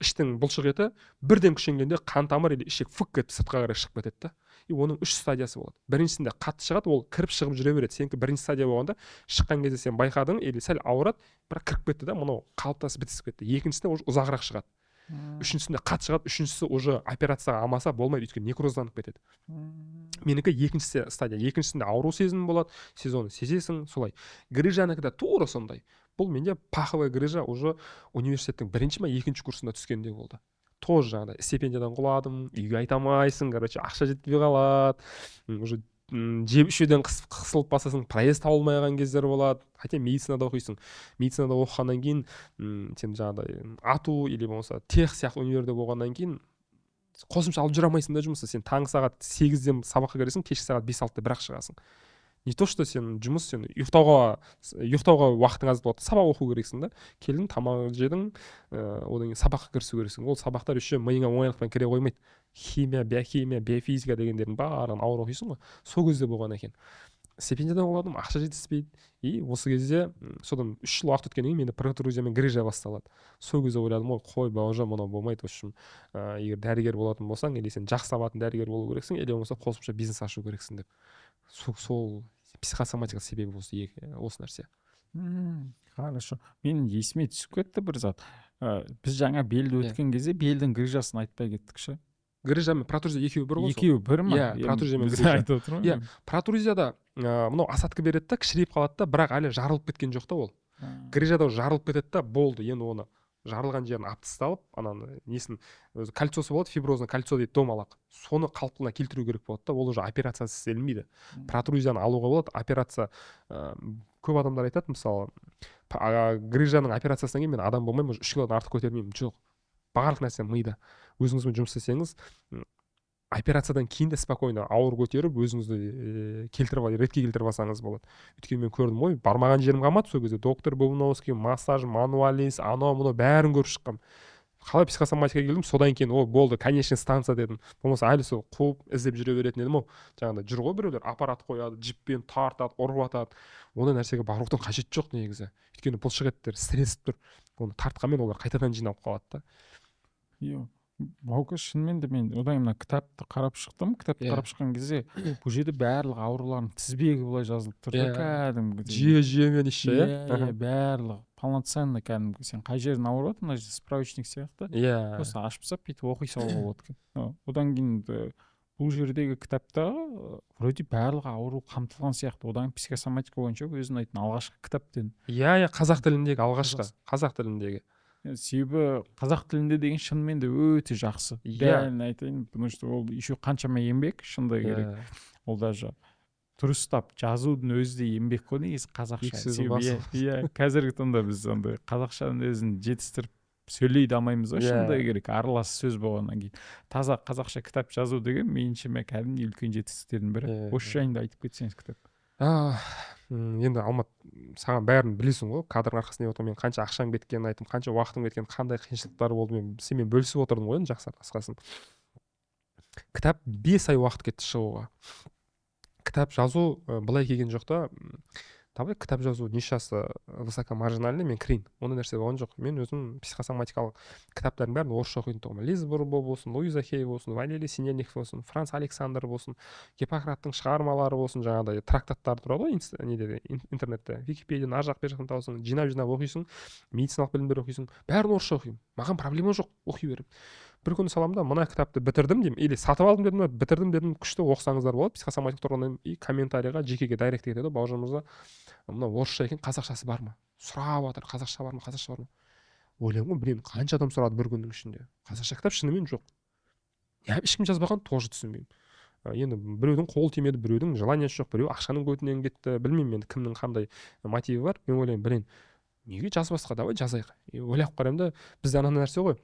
іштің бұлшық еті бірден күшенгенде қан тамыр или ішек фук етіп сыртқа қарай шығып кетеді да. И оның 3 стадиясы болады. Біріншісінде қатты шығады, ол кіріп шығып жүре береді. Сенікі бірінші стадия болғанда шыққан кезде сен байқадың или сәл ауырады, бірақ кіріп кетті да, мынау қалыптасып бітісіп кетті. Екіншісінде уже ұзағырақ шығады. Үшіншісінде қатты шығады, үшіншісі уже операцияға алмаса болмайды, өйткені некрозданып кетеді. Менікі екінші стадия. Екіншісінде ауру сезімі болады, сен оны сезесің, солай. Грыжанікі да тура сондай. Бұл менде паховая грыжа уже университеттің бірінші ма екінші курсында түскенде болды. Тоже жаңағыдай стипендиядан құладым, үйге айта алмайсың, ақша жетпей қалады, уже жеп ішуден қысылып басасың, проезд табылмай кездер болады. Хотя медицинада оқисың. Медицинада оқығаннан кейін сен жаңағыдай ату или болмаса тех сияқты универде болғаннан кейін қосымша алып жүре алмайсың да жұмысты. Сен таңғы сағат 8-ден сабаққа кіресің, кешкі сағат 5-6-да бірақ шығасың. Не то что сен ұйықтауға уақытың аз болады, сабақ оқу керексің да. Келдің, тамақ жедің, одан кейін сабаққа кірісу керексің. Ол сабақтар үшін миыңа оңайлықпен кіре қоймайды. Химия, биохимия, биофизика дегендердің барлығын ауыр оқисың ғой. Сол кезде болған екен. Стипендиядан оладым, ақша жетіспейді. И осы кезде содан 3 жыл уақыт өткеннен кейін менде протрузия мен грыжа басталады. Сол кезде ойладым ғой, қой бауыржан, мынау болмайды, осы егер дәрігер болатын болсаң, или сен жақсы табатын дәрігер болу керексің, или болмаса қосымша бизнес ашу керексің деп. Сол психосоматика себебі осы нәрсе. Хорошо. Мен есіме түсіп кетті бір зат. Біз жаңа белді өткен кезде белдің грыжасын айтпай кеттік ше. Грыжа мен протрузия екеуі бір ғой? Екеуі бір ма? Иә, протрузия мен грыжа. Айтып отырмын. Иә, протрузияда мынау асадка береді да, кішірейіп қалады да, бірақ әлі жарылып кеткен жоқ та ол. Грижада жарылып кетеді да, болды, енді оны жарылған жерін алып тасталып, ананы несін, өзі кольцосы болады, фиброзный кольцо дейді, домалақ, соны қалпына келтіру керек болады да, ол уже операциясыз істелінбейді. Протрузияны алуға болады, операция көп адамдар айтады, мысалы грижаның операциясынан кейін мен адам болмаймын, уже 3 килодан артық көтермеймін. Жоқ, барлық нәрсе мида. Өзіңізбен жұмыс істесеңіз, операциядан кейін де спокойно ауыр көтеріп өзіңізді ретке келтіріп алсаңыз болады. Өйткені мен көрдім ғой, бармаған жерім қалмады сол кезде. Доктор Бубновский, массаж, мануалист, анау мынау бәрін көріп шыққам. Қалай психосоматикаға келдім, содан кейін о болды, конечный станция дедім. Болмаса әлі сол қуып іздеп жүре беретін едім. Жаңағыдай жүр ғой біреулер, аппарат қояды, жіппен тартады, ұрып атады. Ондай нәрсеге барудың қажеті жоқ негізі. Өйткені бұлшықеттер стресіп тұр. Оны тартқанмен олар қайтадан жиналып қалады да. Баука, шынымен де мен одан мына кітапты қарап шықтым. Кітапты қарап шыққан кезде бұл жерде барлық аурулардың тізбегі былай жазылып тұр да, кәдімгідей. Жүйемен іші, барлығы полноценно, кәдімгі сен қай жерін ауырып жатыр, мына жерде справочник сияқты. Просто ашып салып бүйтіп оқи салуға болады екен. Одан кейін бұл жердегі кітапта вроде барлық ауру қамтылған сияқты. Одан психосоматика бойынша өзің айтын алғашқы кітап дедім. Қазақ тіліндегі алғашқы, қазақ тіліндегі. Себебі қазақ тілінде деген шынымен де өте жақсы. Дәлін айтайын, потому что ол еще қаншама еңбек, шындай керек. Ол даже дұрыстап жазудың өзі де еңбек қой негізі қазақша. Қазіргі таңда біз андай қазақшаның өзін жетістіріп сөйлей де алмаймыз ғой, шындай керек. Аралас сөз болғаннан кейін. Таза қазақша кітап жазу деген меніңше кәдімгі үлкен жетістіктердің бірі. Осы жайында айтып кетсеңіз кітап. Енді Алмат, саған бәрін білесің ғой, кадрдың арқасында деп отырмын, мен қанша ақшам кеткенін айтым, қанша уақытым кеткенін, қандай қиыншылықтар болды, сенімен бөлісіп отырдым ғой, енді жақсы қысқасын. Кітап 5 ай уақыт кетті шығуға. Кітап жазу былай келген жоқ та, Давай кітап жазу нишасы высокомаржинальный, мен кірейін. Ондай нәрсе болған жоқ. Мен өзім психосоматикалық кітаптардың бәрін орысша оқитын тұғым. Лиз Бурбо болсын, Луиза Хей болсын, Валерий Синельников болсын, Франц Александр болсын, Гиппократтың шығармалары болсын, жаңағыдай трактаттар тұрады ғой интернетте, Википедияны ар жақ бер жақтан тауысың, жинап оқисың, медициналық білімдер оқисың, бәрін орысша оқимын. Маған проблема жоқ, оқи беремін. Бір күні саламын да, мына кітапты бітірдім деймін, или сатып алдым дедім, бітірдім дедім, күшті оқысаңыздар болады, психосоматика тұрғаннан и комментарийға жекеге дайрект етеді, бауыржан мырза, мына орысша екен, қазақшасы бар ма? Сұрап жатыр, қазақша бар ма? Ойлаймын ғой, блин, қанша адам сұрады бір күннің ішінде. Қазақша кітап шынымен жоқ. Ешкім жазбаған, тоже түсінбеймін. Енді біреудің қолы тимеді, біреудің желаниясы жоқ, біреу ақшаның көтінен кетті, білмеймін енді кімнің қандай мотиві бар. Мен ойлаймын, блин, неге жазбасқа, давай жазайық. Ойлап қараймын да, бізде ана нәрсе ғой.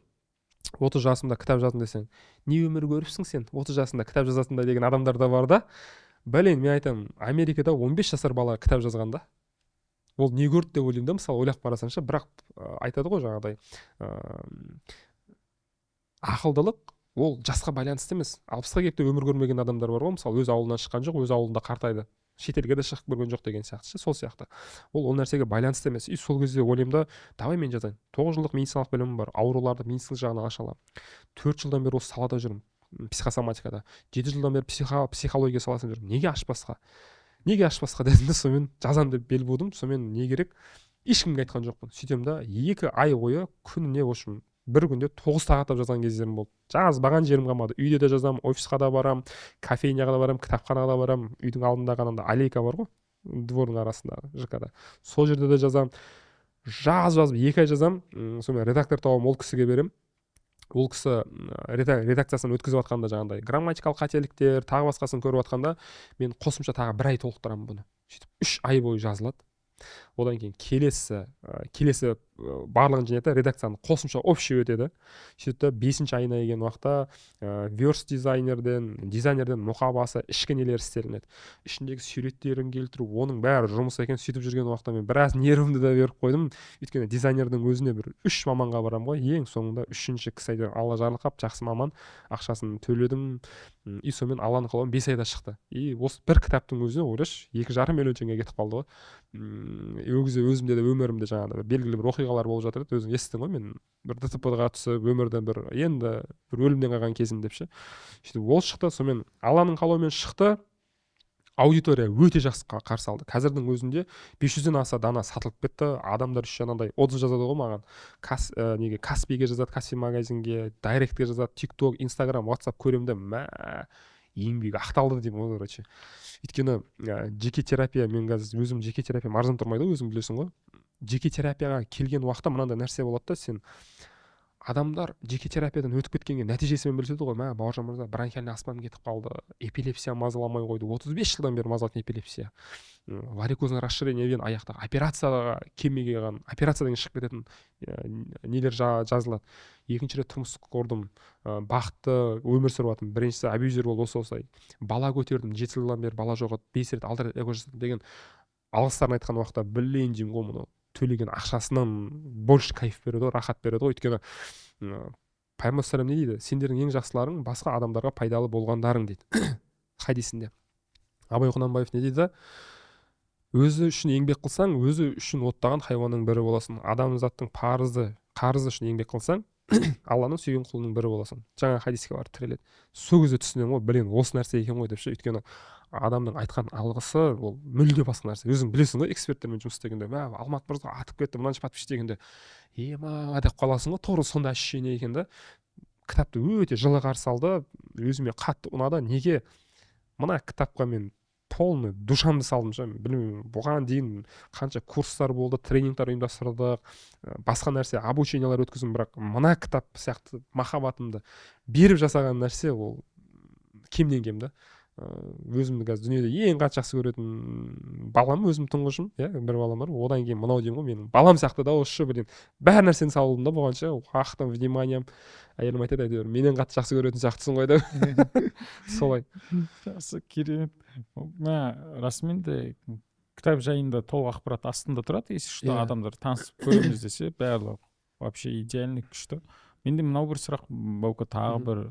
30 жасымда кітап жаздым десең, не өмір көріпсің сен? 30 жасында кітап жазасың да деген адамдар да бар да. Блин, мен айтамын, Америкада 15 жасар бала кітап жазған да. Ол не көрді деп ойлаймын да, мысалы ойлап қарасаңшы, бірақ айтады ғой жаңағыдай, ақылдылық ол жасқа байланысты емес. 60-қа келіп те өмір көрмеген адамдар бар ғой, мысалы өз ауылынан шыққан жоқ, өз ауылында қартайды. Шетелге де шығып көрген жоқ деген сияқты, сол сияқты. Ол нәрсеге байланысты емес. И сол кезде ойлаймын да, давай мен жазайын. 9 жылдық медициналық білімім бар, ауруларды медициналық жағынан аша аламын. 4 жылдан бері осы салада жүрмін, психосоматикада. 7 жылдан бері психология саласында жүрмін. Неге ашпасқа дедім де, сонымен жазам деп бел будым. Сонымен не керек? Ешкімге айтқан жоқпын. Сөйтем да, 2 ай бойы күніне осы бір күнде 9 сағаттап жазған кездерім болды. Жазбаған жерім қалмады. Үйде де жазамын, офисқа да барам, кофейняға да барам, кітапханаға да барам. Үйдің алдындағы анандай аллейка бар ғой, двордың арасындағы ЖК-да. Сол жерде де жазамын. Жазып 2 ай жазамын. Сонымен редактор тауып ол кісіге берем. Ол кісі редакциясын өткізіп жатқанда жаңағыдай грамматикалық қателіктер, тағы басқасын көріп жатқанда, мен қосымша тағы 1 ай толықтырамын бұны. Сөйтіп 3 ай бойы жазылады. Одан кейін келесі барлығын жинайды, редакцияны қосымша общий өтеді. Сөйтіп 5-ші айына келген уақытта верст дизайнерден мұқабасы, ішкі нелер істелінеді. Ішіндегі суреттерін келтіру, оның бәрі жұмыс екен. Сөйтіп жүрген уақытта мен біраз нервімді да беріп қойдым. Өйткені дизайнердің өзіне бір 3 маманға барам ғой. Ең соңында 3-ші кісі алла жарылқап, жақсы маман, ақшасын төледім. И сонымен Алланың қалауымен 5 айда шықты. И осы бір кітаптың өзіне ойлашы, 2,5 миллион теңге кетіп қалды ғой. Өзімде де өмірімде жаңағыдай белгілі бір оқиғалар болып жатыр еді. Өзің естідің ғой, мен бір ДТП-ға түсіп, өмірден енді бір өлімден қалған кезім деп ше. Сөйтіп ол шықты, сонымен Алланың қалауымен шықты. Аудитория өте жақсы қарсы алды. Қазірдің өзінде 500-ден аса дана сатылып кетті. Адамдар үш жаңағыдай отзыв жазады ғой маған. Каспиге жазады, Каспи магазинге, дайректке жазады, TikTok, Instagram, WhatsApp көремін де, еңбегі ақталды деймін ғой, короче. Өйткені жеке терапия, мен қазір өзім жеке терапиям арзан тұрмайды ғой, өзің білесің ғой. Жеке терапияға келген уақытта мынандай нәрсе болады да, сен адамдар жеке терапиядан өтіп кеткенге нәтижесімен біліседі ғой. Мә, Бауыржан мырза, бронхиальный астмам кетіп қалды, эпилепсия мазаламай қойды, 35 жылдан бері мазалайтын эпилепсия, варикозное расширение вен, аяқтағы операцияға келмей қалған, операциядан шығып кететін нелер жазылады. Екінші рет тұрмыс құрдым, бақытты өмір сүріп жатырмын, біріншісі абьюзер болды, осылай бала көтердім, 7 жылдан бері бала жоқ, 5 рет 6 рет эко жасадым деген алғыстарын айтқан уақытта білейін деймін ғой, мұны төлеген ақшасынан больше кайф береді ғой, рахат береді ғой. Өйткені пайғамбар салам не дейді? Сендердің ең жақсыларың басқа адамдарға пайдалы болғандарың дейді хадисінде. Абай Құнанбаев не дейді? Өзі үшін еңбек қылсаң, өзі үшін оттаған хайуанның бірі боласың. Адамзаттың қарызы үшін еңбек қылсаң, Алланың сүйген құлының бірі боласың. Жаңа хадиске барып тіреледі. Сол кезде түсінемін ғой, білем, осы нәрсе екен ғой деп ше. Өйткені адамның айтқан алғысы ол мүлде басқа нәрсе. Өзің білесің ғой, эксперттермен жұмыс істегенде, мә, Алмат мырза атып кетті, мынанша подписчик дегенде, ема деп қаласың ғой, тура сондай ощущение екен да. Кітапты өте жылы қарсы алды, өзіме қатты ұнады. Неге? Мына кітапқа мен полный душамды салдым ше. Білмеймін, бұған дейін қанша курстар болды, тренингтер ұйымдастырдық, басқа нәрсе, обучениялар өткіздім, бірақ мына кітап сияқты махаббатымды беріп жасаған нәрсе ол кемнен кем да. Өзімді қазір дүниеде ең қатты жақсы көретін балам, өзім тұңғышым, бір балам бар, одан кейін мынау деймін ғой, менің балам сияқты да, осы білем, бәр нәрсені салдым да бұған ше, уақытым, вниманием, әйелім айтады, әйтеуір менен қатты жақсы көретін сияқтысың ғой деп. Солай. Жақсы, керемет. Расымен де кітап жайында толық ақпарат астында тұрады, если что, адамдар танысып көреміз десе, барлығы вообще идеальный, күшті. Менде мынау бір сұрақ, Баука, тағы бір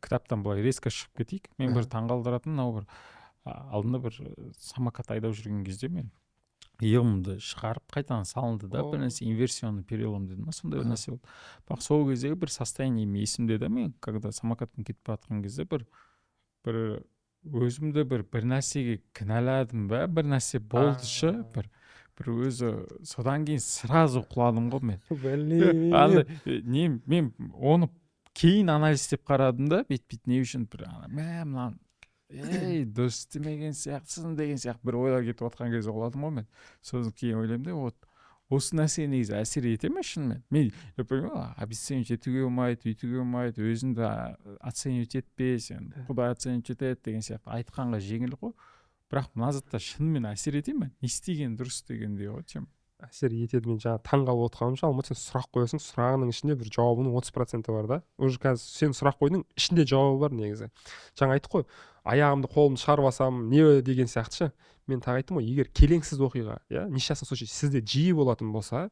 кітаптан былай резко шығып кетейік. Мен бір таңғалдыратын, мынау бір алдында бір самокат айдап жүрген кезде мен иығымды шығарып қайтадан салынды да, бір нәрсе инверсионный перелом деді ма, сондай бір нәрсе болды. Бірақ сол кездегі бір состояние есімде да, мен когда самокаттан кетіп жатқан кезде бір өзімді бір нәрсеге кінәладым ба, бір нәрсе болды шы, бір өзі, содан кейін сразу құладым ғой мен. Мен оны кейін анализдеп қарадым да, бет не үшін бір мынаны дұрыс істемеген сияқтысың деген сияқты бір ойлар кетіп жатқан кезде құладым ғой мен. Сосын кейін ойлаймын да, осы нәрсе негізі әсер ете ме шынымен? Мен обесценивать етуге болмайды, үйтуге болмайды, өзіңді оценивать етпе, сен Құдай оценивать етеді деген сияқты айтқанға жеңіл ғой. Бірақ мына заттар шынымен әсер ете ме? Не істеген дұрыс дегендей ғой тем. Әсер етеді. Мен жаңа таңғалып отырғанымша, Алмат, сен сұрақ қоясың, сұрағының ішінде бір жауабының 30% бар да. Уже қазір сен сұрақ қойдың, ішінде жауабы бар негізі. Жаңа айттық қой, аяғымды қолымды шығарып алсам не деген сияқты ше. Мен тағы айттым ғой, егер келеңсіз оқиға, несчастный случай сізде жиі болатын болса,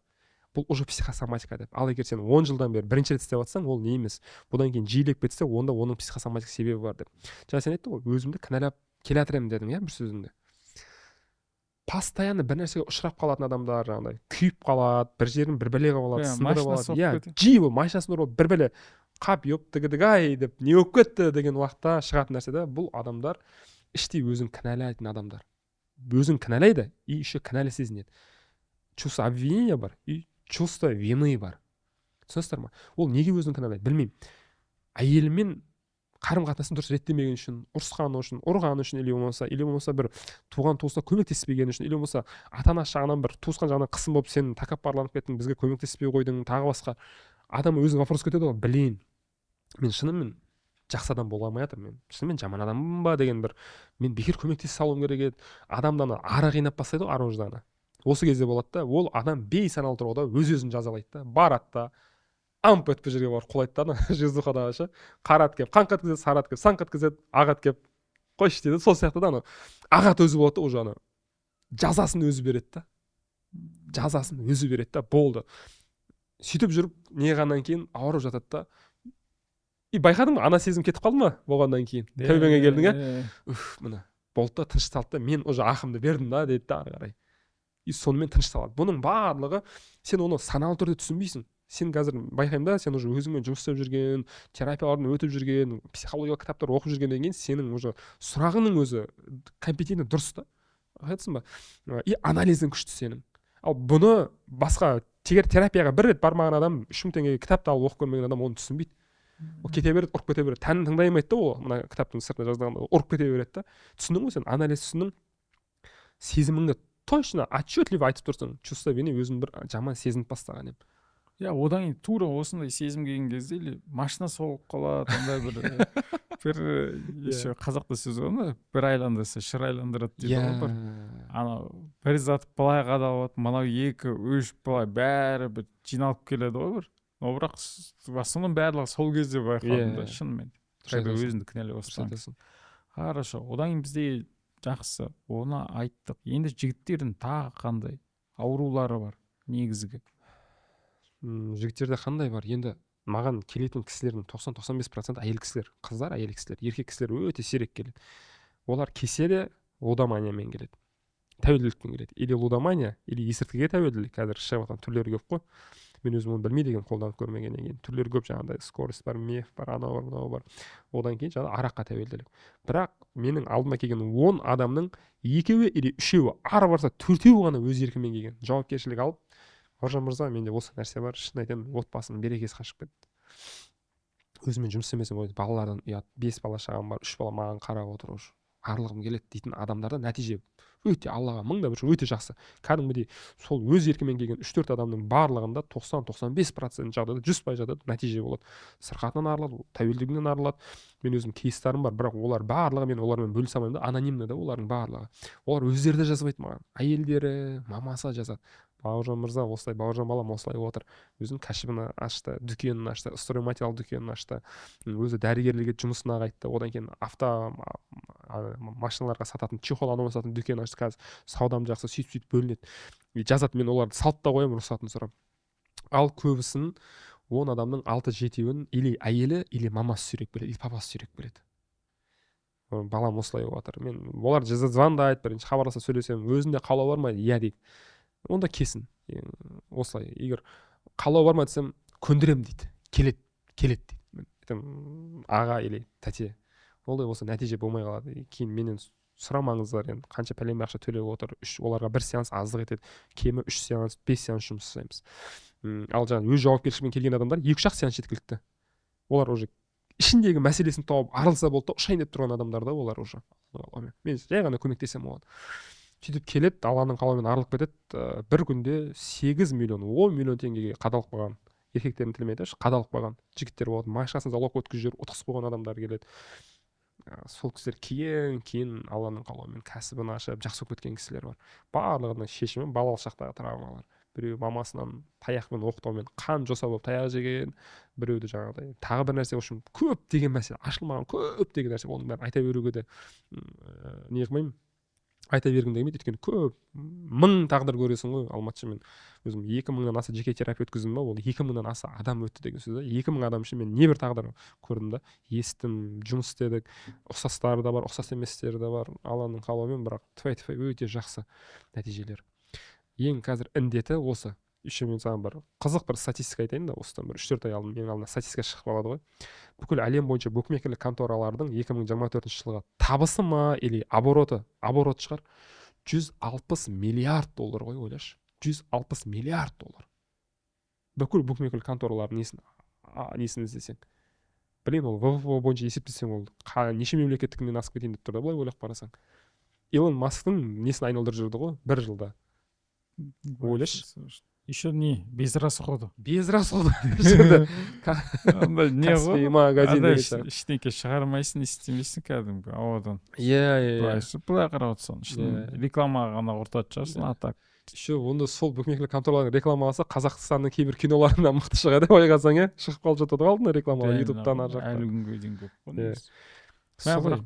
бұл уже психосоматика деп. Ал егер сен 10 жылдан бері бірінші рет істеп жатсаң, ол не емес. Бұдан кейін жиілеп кетсе, онда оның психосоматика себебі бар деп. Жаңа сен айттың ғой, өзімді кінәлап келе жатырмын дедім, бір сөзіңде. Постоянно бір нәрсеге ұшырап қалатын адамдар, жаңағыдай күйіп қалады, бір жерін бір бәлеге қалады, сындырып алады. Жиі ол машинасында ұрып бір бәле қап ай деп не болып кетті деген уақытта шығатын нәрсе да. Бұл адамдар іштей өзін кінәлайтын адамдар. Өзін кінәлайды и еще кінәлі сезінеді. Чувство обвинения бар и чувство вины бар. Түсінесіздер ма? Ол неге өзін кінәлайды? Білмеймін. Әйелімен қарым-қатынасын дұрыс реттемеген үшін, ұрысқаны үшін, ұрғаны үшін, или болмаса бір туған туысына көмектеспеген үшін, или болмаса ата-анасы жағынан бір туысқан жағынан қысым болып сен тәкаппарланып кеттің, бізге көмектеспей қойдың, тағы басқа. Адам өзің вопрос кетеді ғой, білейін. Мен шынымен жақсы адам бола алмай жатырмын, мен шынымен жаман адаммын ба деген бір, мен бекер көмектесе салуым керек еді. Адамды ары қинап бастайды ғой, ар ожданы. Осы кезде болады да, ол адам бейсаналы тұрғыда өз-өзін жазалайды да, барады да, амп етпе жерге барып құлайды да, жиздухадағы ше, қарат кеп, қаңқ еткізеді, сарат кеп, санқ еткізеді, ағат кеп, қойшы дейді. Сол сияқты да, ағат өзі болады да, уже жазасын өзі береді да, болды. Сөйтіп жүріп, неғаннан кейін ауырып жатады да, и байқадың ба, ана сезім кетіп қалды ма болғаннан кейін, тәубеңе келдің, мына болды да, тынышталды да, мен уже ақымды бердім да, дейді да, ары қарай. И сонымен тынышталады. Бұның барлығы сен оны саналы түрде түсінбейсің. Сен қазір байқаймын да, сен уже өзіңмен жұмыс істеп жүрген, терапиялардан өтіп жүрген, психологиялық кітаптар оқып жүргеннен кейін сенің уже сұрағының өзі компетентті дұрыс та. Айтасың ба? И анализің күшті сенің. Ал бұны басқа терапияға бір рет бармаған адам 3000 теңгеге кітапты алып оқып көрмеген адам оны түсінбейді. ол кете береді, ұрып кете береді, тәнін тыңдай алмайды да, ол мына кітаптың сыртына жазғанда ұрып кете береді да. Түсіндің ғой сен, анализ түсіндің, сезіміңді точно отчетливо айтып тұрсың, чувство вины өзім бір жаман сезініп бастаған едім. Одан кейін тура осындай сезім келген кезде или машина соғып қалады, андай бір еще қазақта сөз бар ма, бір айландырса шыр айландырады дейді ғой, бір анау бір зат былай қадалып, мынау екі үш былай бәрі бір жиналып келеді ғой бір. Бірақ в основном барлығы сол кезде байқадым да, шынымен. Қайда өзіңді кінәлай бастадың. Хорошо, одан кейін бізде жақсы, оны айттық. Енді жігіттердің тағы қандай аурулары бар негізгі? Жігіттерде қандай бар? Енді маған келетін кісілердің 90-95% әйел кісілер, қыздар, әйел кісілер, еркек кісілер өте сирек келеді. Олар келсе де лудоманиямен келеді, тәуелділікпен келеді. Или лудомания, или есірткіге тәуелділік. Қазір шығып жатқан түрлері көп қой. Мен өзім оны білмейді екенмін, қолданып көрмегеннен кейін. Түрлері көп, жаңағыдай скорость бар, меф бар, анау бар, мынау бар. Одан кейін жаңағы араққа тәуелділік. Бірақ менің алдыма келген 10 адамның 2-і или 3-і, ары барса 4-і ғана өз еркімен келген. Жауапкершілік алып, Бауыржан мырза, менде осы нәрсе бар, шын айтамын, отбасының берекесі қашып кетті. Өзімен жұмыс істемесем, балалардан ұят, 5 бала шағам бар, 3 бала маған қарап отыр уже. Арылғым келеді дейтін адамдарда нәтиже өте, Аллаға мыңда бір өте жақсы. Кәдімгідей сол өз еркімен келген 3-4 адамның барлығында 90-95% жағдайда 100% жағдайда нәтиже болады. Сырқатынан арылады, тәуелдігінен арылады. Мен өзім кейстарым бар, бірақ олар барлығы, мен олармен бөлісе алмаймын да, анонимді да олардың барлығы. Олар өздері де жазбайды маған. Әйелдері, мамасы жазады. Бауыржан мырза, осылай, Бауыржан балам осылай отыр. Өзінің кәсібін ашты, дүкенін ашты, стройматериал дүкенін ашты. Өзі дәрігерлікке жұмысына қайтты. Одан кейін машиналарға сататын, чехол анау сататын дүкен ашты. Қазір саудам жақсы, сөйтіп бөлінеді. Жазады, мен оларды салып та қоямын, рұқсатын сұрап. Ал көбісін 10 адамның 6-7-ін или әйелі, или мамасы сүйрек береді, или папасы сүйрек береді. Балам осылай отыр. Мен олар звондайды, бірінші хабарласа сөйлесем, өзінде қалау бар ма? Иә дейді. Онда кесін. Осылай, егер қалау бар ма десем, көндірем дейді. Келеді дейді. Мен аға или тәте. Олай болса нәтиже болмай қалады. Кейін менен сұрамаңыздар, енді қанша пәленбай ақша төлеп отыр. Оларға бір сеанс аздық етеді. Кемі 3 сеанс, 5 сеанс жұмыс жасаймыз. Ал жаңағы өз жауапкершілігімен келген адамдар 2-3 сеанс жеткілікті. Олар уже ішіндегі мәселесін тауып арылса болды да, ұшайын деп тұрған адамдар да олар уже. Мен жай ғана көмектесем болады. Сөйтіп келеді, Алланың қалауымен арылып кетеді. Бір күнде 8 миллион, 10 миллион теңгеге қадалып қалған, еркектердің тілімен айтайыншы, қадалып қалған жігіттер болады. Машинасын залог өткізіп жүріп, ұтқызып қойған адамдар келеді. Сол кісілер кейін Алланың қалауымен кәсібін ашып, жақсы болып кеткен кісілер бар. Барлығының шешімі балалық шақтағы травмалар. Біреу мамасынан таяқпен оқтаумен қан жоса болып таяқ жеген, біреуді жаңағыдай тағы бір нәрсе, үшін көп деген мәселе, ашылмаған көп деген нәрсе. Оның бәрін айта беруге де не қылмаймын, айта бергім келмейді. Өйткені көп, 1000 тағдыр көресің ғой. Алматшы, мен өзім 2000-нан аса жеке терапия өткіздім ба, ол 2000-нан аса адам өтті деген сөз. 2000 адам үшін мен небір тағдыр көрдім да, естім, жұмыс істедік, ұқсастары да бар, ұқсас еместері де бар. Алланың қалауымен, бірақ тфай өте жақсы нәтижелер. Ең қазір індеті осы. Еще мен саған бір қызық бір статистика айтайын да, осыдан бір 3-4 ай алдым, менің алдыма статистика шығып қалады ғой. Бүкіл әлем бойынша букмекерлік конторалардың 2024 жылға табысы ма или оборот шығар, $160 миллиард ғой, ойлашы. $160 миллиард. Бүкіл букмекерлік конторалардың несін іздесең. Блин, ол ВВП бойынша есептесең, ол неше мемлекеттікінен асып кетейін деп тұр да, былай ойлап қарасаң. Илон Масктың несін айналдырып жүрді ғой, бір жылда. Ойлашы. Еще не, без расхода. Без расхода. Андай не ғой? Магазин деген шығар. Ештеңке шығармайсың, істемейсің кәдімгі ауадан. Иә. Былай қарап отырсаң, рекламаға ғана ортатын шығарсың, а так. Еще онда сол букмекерлік конторалардың рекламаласа Қазақстанның кейбір киноларынан мықты шығады, ойғансаң, шығып қалып жатады ғой алдында рекламалар ютубтан ар жақта. Әлі күнге дейін көп қой. Бірақ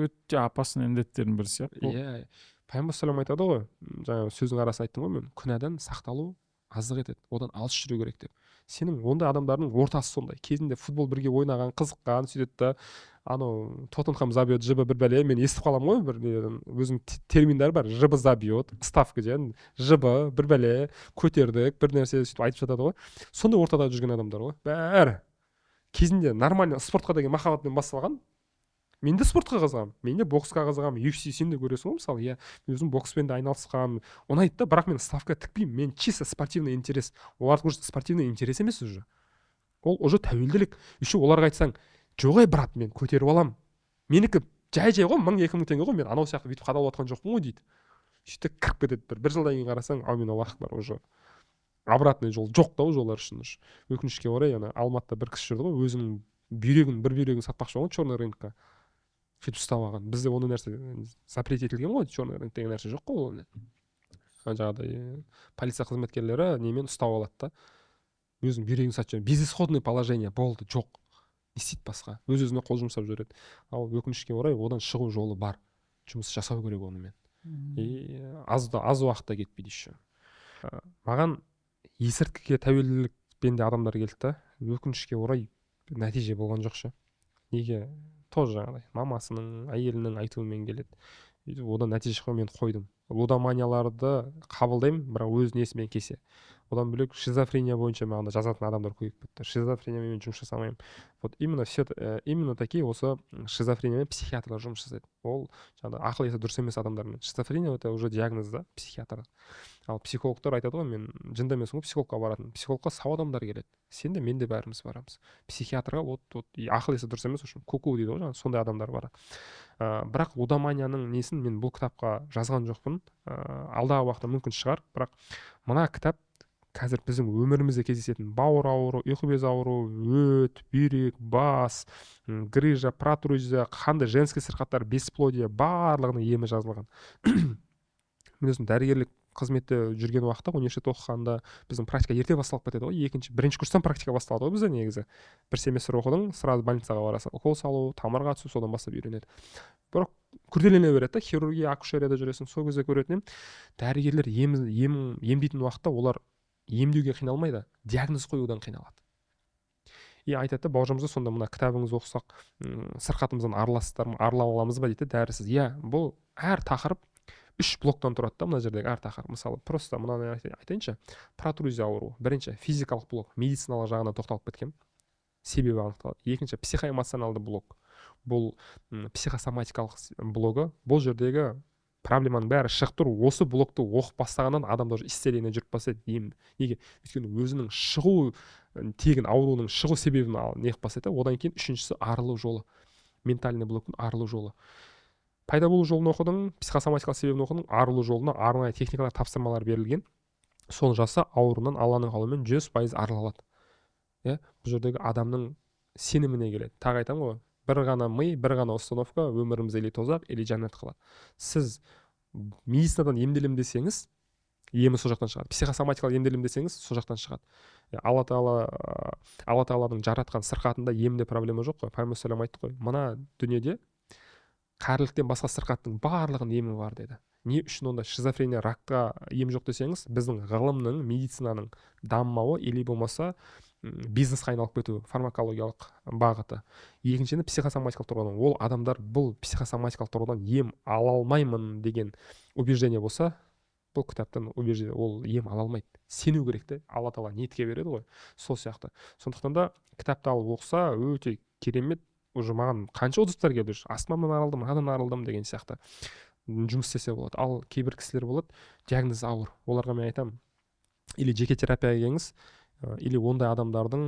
өте опасный індеттердің бірі сияқты. Иә. Пайғамбар салам айтады ғой, жаңағы сөздің арасын айттым ғой мен, күнәдан сақталу аздық етеді, одан алыс жүру керек деп. Сенің ондай адамдардың ортасы сондай. Кезінде футбол бірге ойнаған, қызыққан, сөйтеді да, анау Тоттенхэм забьет, ЖБ бір бәле, мен естіп қаламын ғой, бір өзім терминдер бар, ЖБ забьет, ставка деген, ЖБ бір бәле, көтердік, бір нәрсе сөйтіп айтып жатады ғой. Сондай ортада жүрген адамдар ғой. Бәрі кезінде нормально спортқа деген махаббатпен басталған. Мен де спортқа қызығамын, мен де боксқа қызығамын, UFC сен де көресің ғой, мысалы, иә, мен өзім бокспен де айналысқанмын, ұнайды да, бірақ мен ставка тікпеймін, мен чисто спортивный интерес. Олар уже спортивный интерес емес уже. ол уже тәуелділік. Еще оларға айтсаң, жоқ брат, мен көтеріп алам, менікі жай ғой, 1000-2000 теңге ғой, мен анау сияқты бүйтіп қадалып жатқан жоқпын ғой дейді. Сөйтіп кіріп кетеді. бір жылдан кейін қарасаң, әумин аллахтар, уже обратный жол жоқ та уже олар үшін. Өкінішке орай, ана Алматыда бір кісі жүрді ғой, өзінің бір бүйрегін сатпақшы болған черный рынокқа. Сөйтіп ұстап алған. Бізде оны нәрсе запрет етілген ғой, черный рынок деген нәрсе жоқ қой ол. Жаңағыдай полиция қызметкерлері немен ұстап алады да. Өзінің бүйрегін сатып жүр. Безысходное положение болды, жоқ. Не істейді басқа? Өз-өзіне қол жұмсап жүреді. Ал өкінішке орай одан шығу жолы бар. Жұмыс жасау керек онымен. И аз уақытта кетпейді еще. Маған есірткіге тәуелділікпен де адамдар келді да. Өкінішке орай нәтиже болған жоқ ше. Неге? Тоже жаңағыдай мамасының, әйелінің айтуымен келеді. Одан нәтиже шықпай мен қойдым. Лудоманияларды қабылдаймын, бірақ өз несімен кесе. Одан бөлек шизофрения бойынша маған жазатын адамдар көбейіп кетті. Шизофрениямен жұмыс жасамаймын. Вот именно такие осы шизофрениямен психиатрлар жұмыс жасайды. Ол жаңағы ақыл есі дұрыс емес адамдармен. Шизофрения это уже диагноз да, психиатр. Ал психологтар айтады ғой, мен жынды емеспін ғой, психологқа баратын. Психологқа сау адамдар келеді. Сен де, мен де бәріміз барамыз. Психиатрға вот ақыл есі дұрыс емес үшін ку дейді ғой, жаңағы сондай адамдар бар. Бірақ лудоманияның несін мен бұл кітапқа жазған жоқпын. Алдағы уақытта мүмкін шығар, бірақ мына кітап қазір біздің өмірімізде кездесетін бауыр ауруы, ұйқы без ауруы, өт, бүйрек, бас, грыжа, протрузия, қандай женский сырқаттар, бесплодие барлығының емі жазылған. Мен өзім дәрігерлік қызметте жүрген уақытта университет оқығанда біздің практика ерте басталып кетеді ғой. Бірінші курстан практика басталады ғой бізде негізі. Бір семестр оқыдың, сразу больницаға барасың. Укол салу, тамырға түсу, содан бастап үйренеді. Бірақ күрделене береді да, хирургия, акушерияда жүресің. Сол кезде көретінім, дәрігерлер емдейтін уақытта олар емдеуге қиналмайды, диагноз қоюдан қиналады. И айтады, бауыржанымызға сонда мына кітабыңызды оқысақ, сырқатымыздан арыла аламыз ба дейді, дәрісіз. Бұл әр тақырып 3 блоктан тұрады да, мына жердегі әр тақырып. Мысалы, просто мынаны айтайыншы, протрузия ауруы. Бірінші физикалық блок, медициналық жағына тоқталып кеткен, себебі анықталады. Екінші психоэмоционалды блок. Бұл психосоматикалық блогы. Бұл жердегі проблеманың бәрі шығып тұр. Осы блокты оқып бастағаннан адамдар истерияны жүріп бастайды. Неге? Өйткені өзінің шығу тегін ауруының шығу себебін неғып бастайды. Одан кейін үшіншісі арылу жолы. Ментальный блоктың арылу жолы. Пайда болу жолын оқыдың, психосоматикалық себебін оқыдың, арылу жолына арнайы техникалар, тапсырмалар берілген. Сол жаса ауруынан Алланың қалауымен 100% арыла алады. Бұл жердегі адамның сеніміне келеді. Тағы айтамын ғой, бір ғана ми, бір ғана установка өміріміз или тозақ, или жәннат қылады. Сіз медицинадан емделем десеңіз, емі сол жақтан шығады. Психосоматикалық емделем десеңіз, сол жақтан шығады. Алла Тағаланың жаратқан сырқатында емде проблема жоқ қой. Пайғамбар салам айтты ғой, мына дүниеде кәріліктен басқа сырқаттың барлығын емі бар деді. Не үшін онда шизофрения, ракқа ем жоқ десеңіз, біздің ғылымның, медицинаның дамымауы, или болмаса бизнесқа айналып кету, фармакологиялық бағыты. Екіншені психосоматикалық тұрғыдан. Ол адамдар бұл психосоматикалық тұрғыдан ем ала алмаймын деген убеждение болса, бұл кітаптан убеждение, ол ем ала алмайды. Сену керек те, Алла Тағала ниетке береді ғой. Сол сияқты. Сондықтан да кітапты алып оқыса, өте керемет. Уже маған қанша отзывтар келді, астмамнан арылдым, мынадан арылдым деген сияқты жұмыс істесе болады. Ал кейбір кісілер болады, диагноз ауыр. Оларға мен айтамын, или жеке терапияға келіңіз, или ондай адамдардың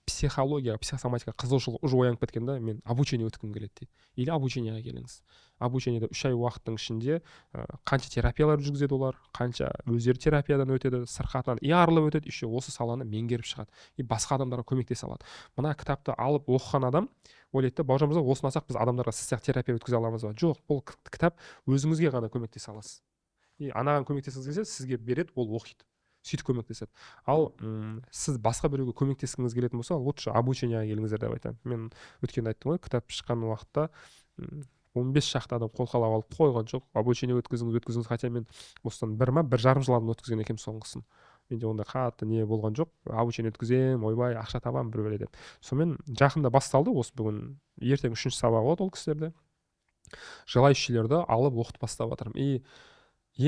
психология, психосоматика қызығушылығы уже оянып кеткенде мен обучение өткім келеді дейді. Или обучениеға келіңіз. Обучениеде 3 ай уақыттың ішінде қанша терапиялар жүргізеді олар, қанша өздері терапиядан өтеді, сырқатынан арылып өтеді, еще осы саланы меңгеріп шығады. И басқа адамдарға көмектесе алады. Мына кітапты алып оқыған адам ойлайды, бауыржан мырза, осыны алсақ біз адамдарға сіз сияқты терапия өткізе аламыз ба? Жоқ, бұл кітап өзіңізге ғана көмектесе аласыз. И анаған көмектескіңіз келсе, сізге береді, ол оқиды. Сөйтіп көмектеседі. Ал сіз басқа біреуге көмектескіңіз келетін болса, лучше обучениеға келіңіздер деп айтамын. Мен өткенде айттым ғой, кітап шыққан уақытта 15 шақты адам қолқалап алып қойған жоқ. Обучение өткізіңіз, хотя мен осыдан 1,5 жыл өткізген екем соңғысын. Менде онда қатты не болған жоқ. Обучение өткізем, ойбай, ақша табам бір деп. Сонымен жақында басталды, осы бүгін ертең 3-ші сабағы болады ол кісілерде. Желающийлерді алып оқытып бастап жатырмын. И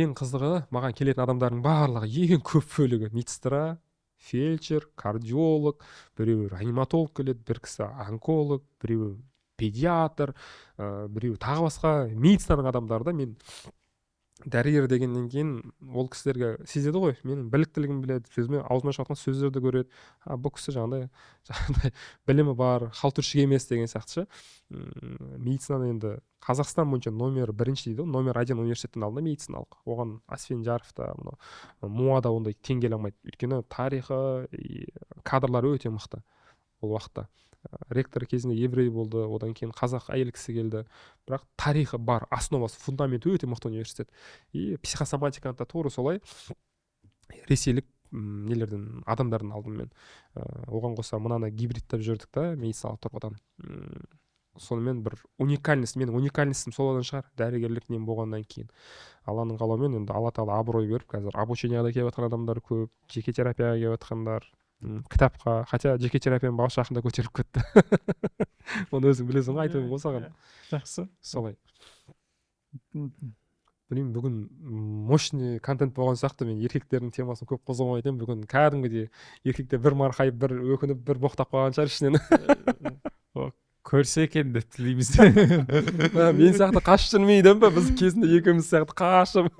ең қызығы, маған келетін адамдардың барлығы, ең көп бөлігі медсестра, фельдшер, кардиолог, біреу реаниматолог келеді, бір кісі онколог, біреу педиатр, біреу тағы басқа медицинаның адамдары да мен дәрігер дегеннен кейін ол кісілерге сезеді ғой, менің біліктілігімді біледі, аузымнан шығатын сөздерді көреді. Бұл кісі жаңағыдай білімі бар, халтурщик емес деген сияқты ше. Медицинада енді Қазақстан бойынша номер 1 дейді ғой, номер 1 университеттің алдында медициналық. Оған Асфендияров та, МУА да ондай тең келе алмайды. Өйткені тарихы, кадрлары өте мықты ол уақытта. Ректор кезінде еврей болды, одан кейін қазақ әйел кісі келді. Бірақ тарихы бар, основасы, фундаменті өте мықты университет. И психосоматиканы да тура солай ресейлік нелерден, адамдардың алдым мен. Оған қоса мынаны гибридтеп жүрдік та медициналық тұрғыдан. Сонымен бір уникальность, менің уникальностьім соладан шығар, дәрігерлік нем болғаннан кейін. Алланың қалауымен енді Алла тағала абырой беріп, қазір обучениеға келіп жатқан адамдар көп, жеке терапияға келіп жатқандар, кітапқа, хотя жеке терапияның бағасы жақында көтеріліп кетті. Оны өзің білесің ғой, айтайын ғой саған. Жақсы. Солай. Білмеймін, бүгін мощный контент болған сияқты. Мен еркектердің темасын көп қозғамай айтамын. Бүгін кәдімгідей еркектер бір марқайып, бір өкініп, бір боқтап қалған шығар ішінен. Көрсе екен деп тілейміз. Мен сияқты қашып жүрмейдім ба? Біз кезінде екеуміз сияқты қашып.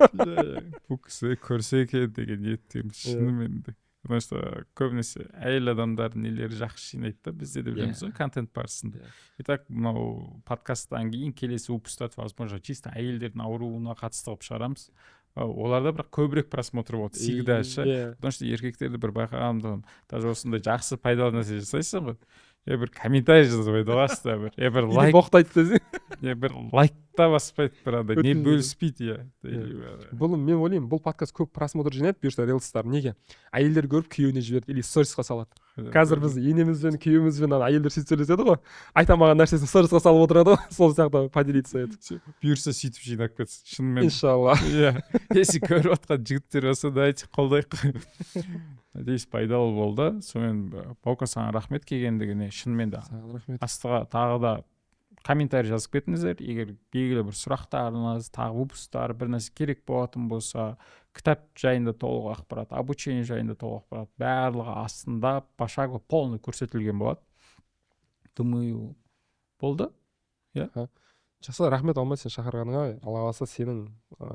Бұл кісі көрсе екен деген ниеттеміз шынымен де. Потому что көбінесе әйел адамдардың нелері жақсы жинайды да, бізде де білеміз ғой контент барысында. Итак, мынау подкасттан кейін келесі выпустарды, возможно, чисто әйелдердің ауруына қатысты қылып шығарамыз. Оларда бірақ көбірек просмотр болады всегда ше. Потому что еркектерді бір байқағанымда, даже осындай жақсы пайдалы нәрсе жасайсың ғой, бір комментарий жазбайды ғой, бір лайк боқтайды десең, бір лайк та баспайды, бір андай не бөліспейді. Бұл мен ойлаймын, бұл подкаст көп просмотр жинайды, бұйырса рилстар. Неге? Әйелдер көріп күйеуіне жібереді или сторисқа салады. Қазір біз енемізбен, күйеуімізбен әйелдер сөйтіп сөйлеседі ғой, айтамаған нәрсесін сторисқа салып отырады ғой, сол сияқты поделиться етіп. Бұйырса сөйтіп жинап кетсін, шынымен. Иншалла. Если көріп отқан жігіттер болса, давайте қолдайық. Надеюсь, пайдалы болды. Сонымен Баука саған рахмет келгендігіне, шынымен де. Астыға тағы да комментарий жазып кетіңіздер. Егер белгілі бір сұрақтарыңыз, тағы выпусктар, бір нәрсе керек болатын болса, кітап жайында толық ақпарат, обучение жайында толық ақпарат, барлығы астында пошагово полный көрсетілген болады. Думаю, болды? Жақсы, рахмет Алмат, сен шақырғаныңа. Алла қаласа сенің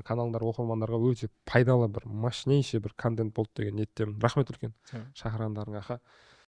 каналыңдар оқырмандарға өте пайдалы бір мощнейший бір контент болды деген ниеттемін. Рахмет үлкен шақырғандарыңа.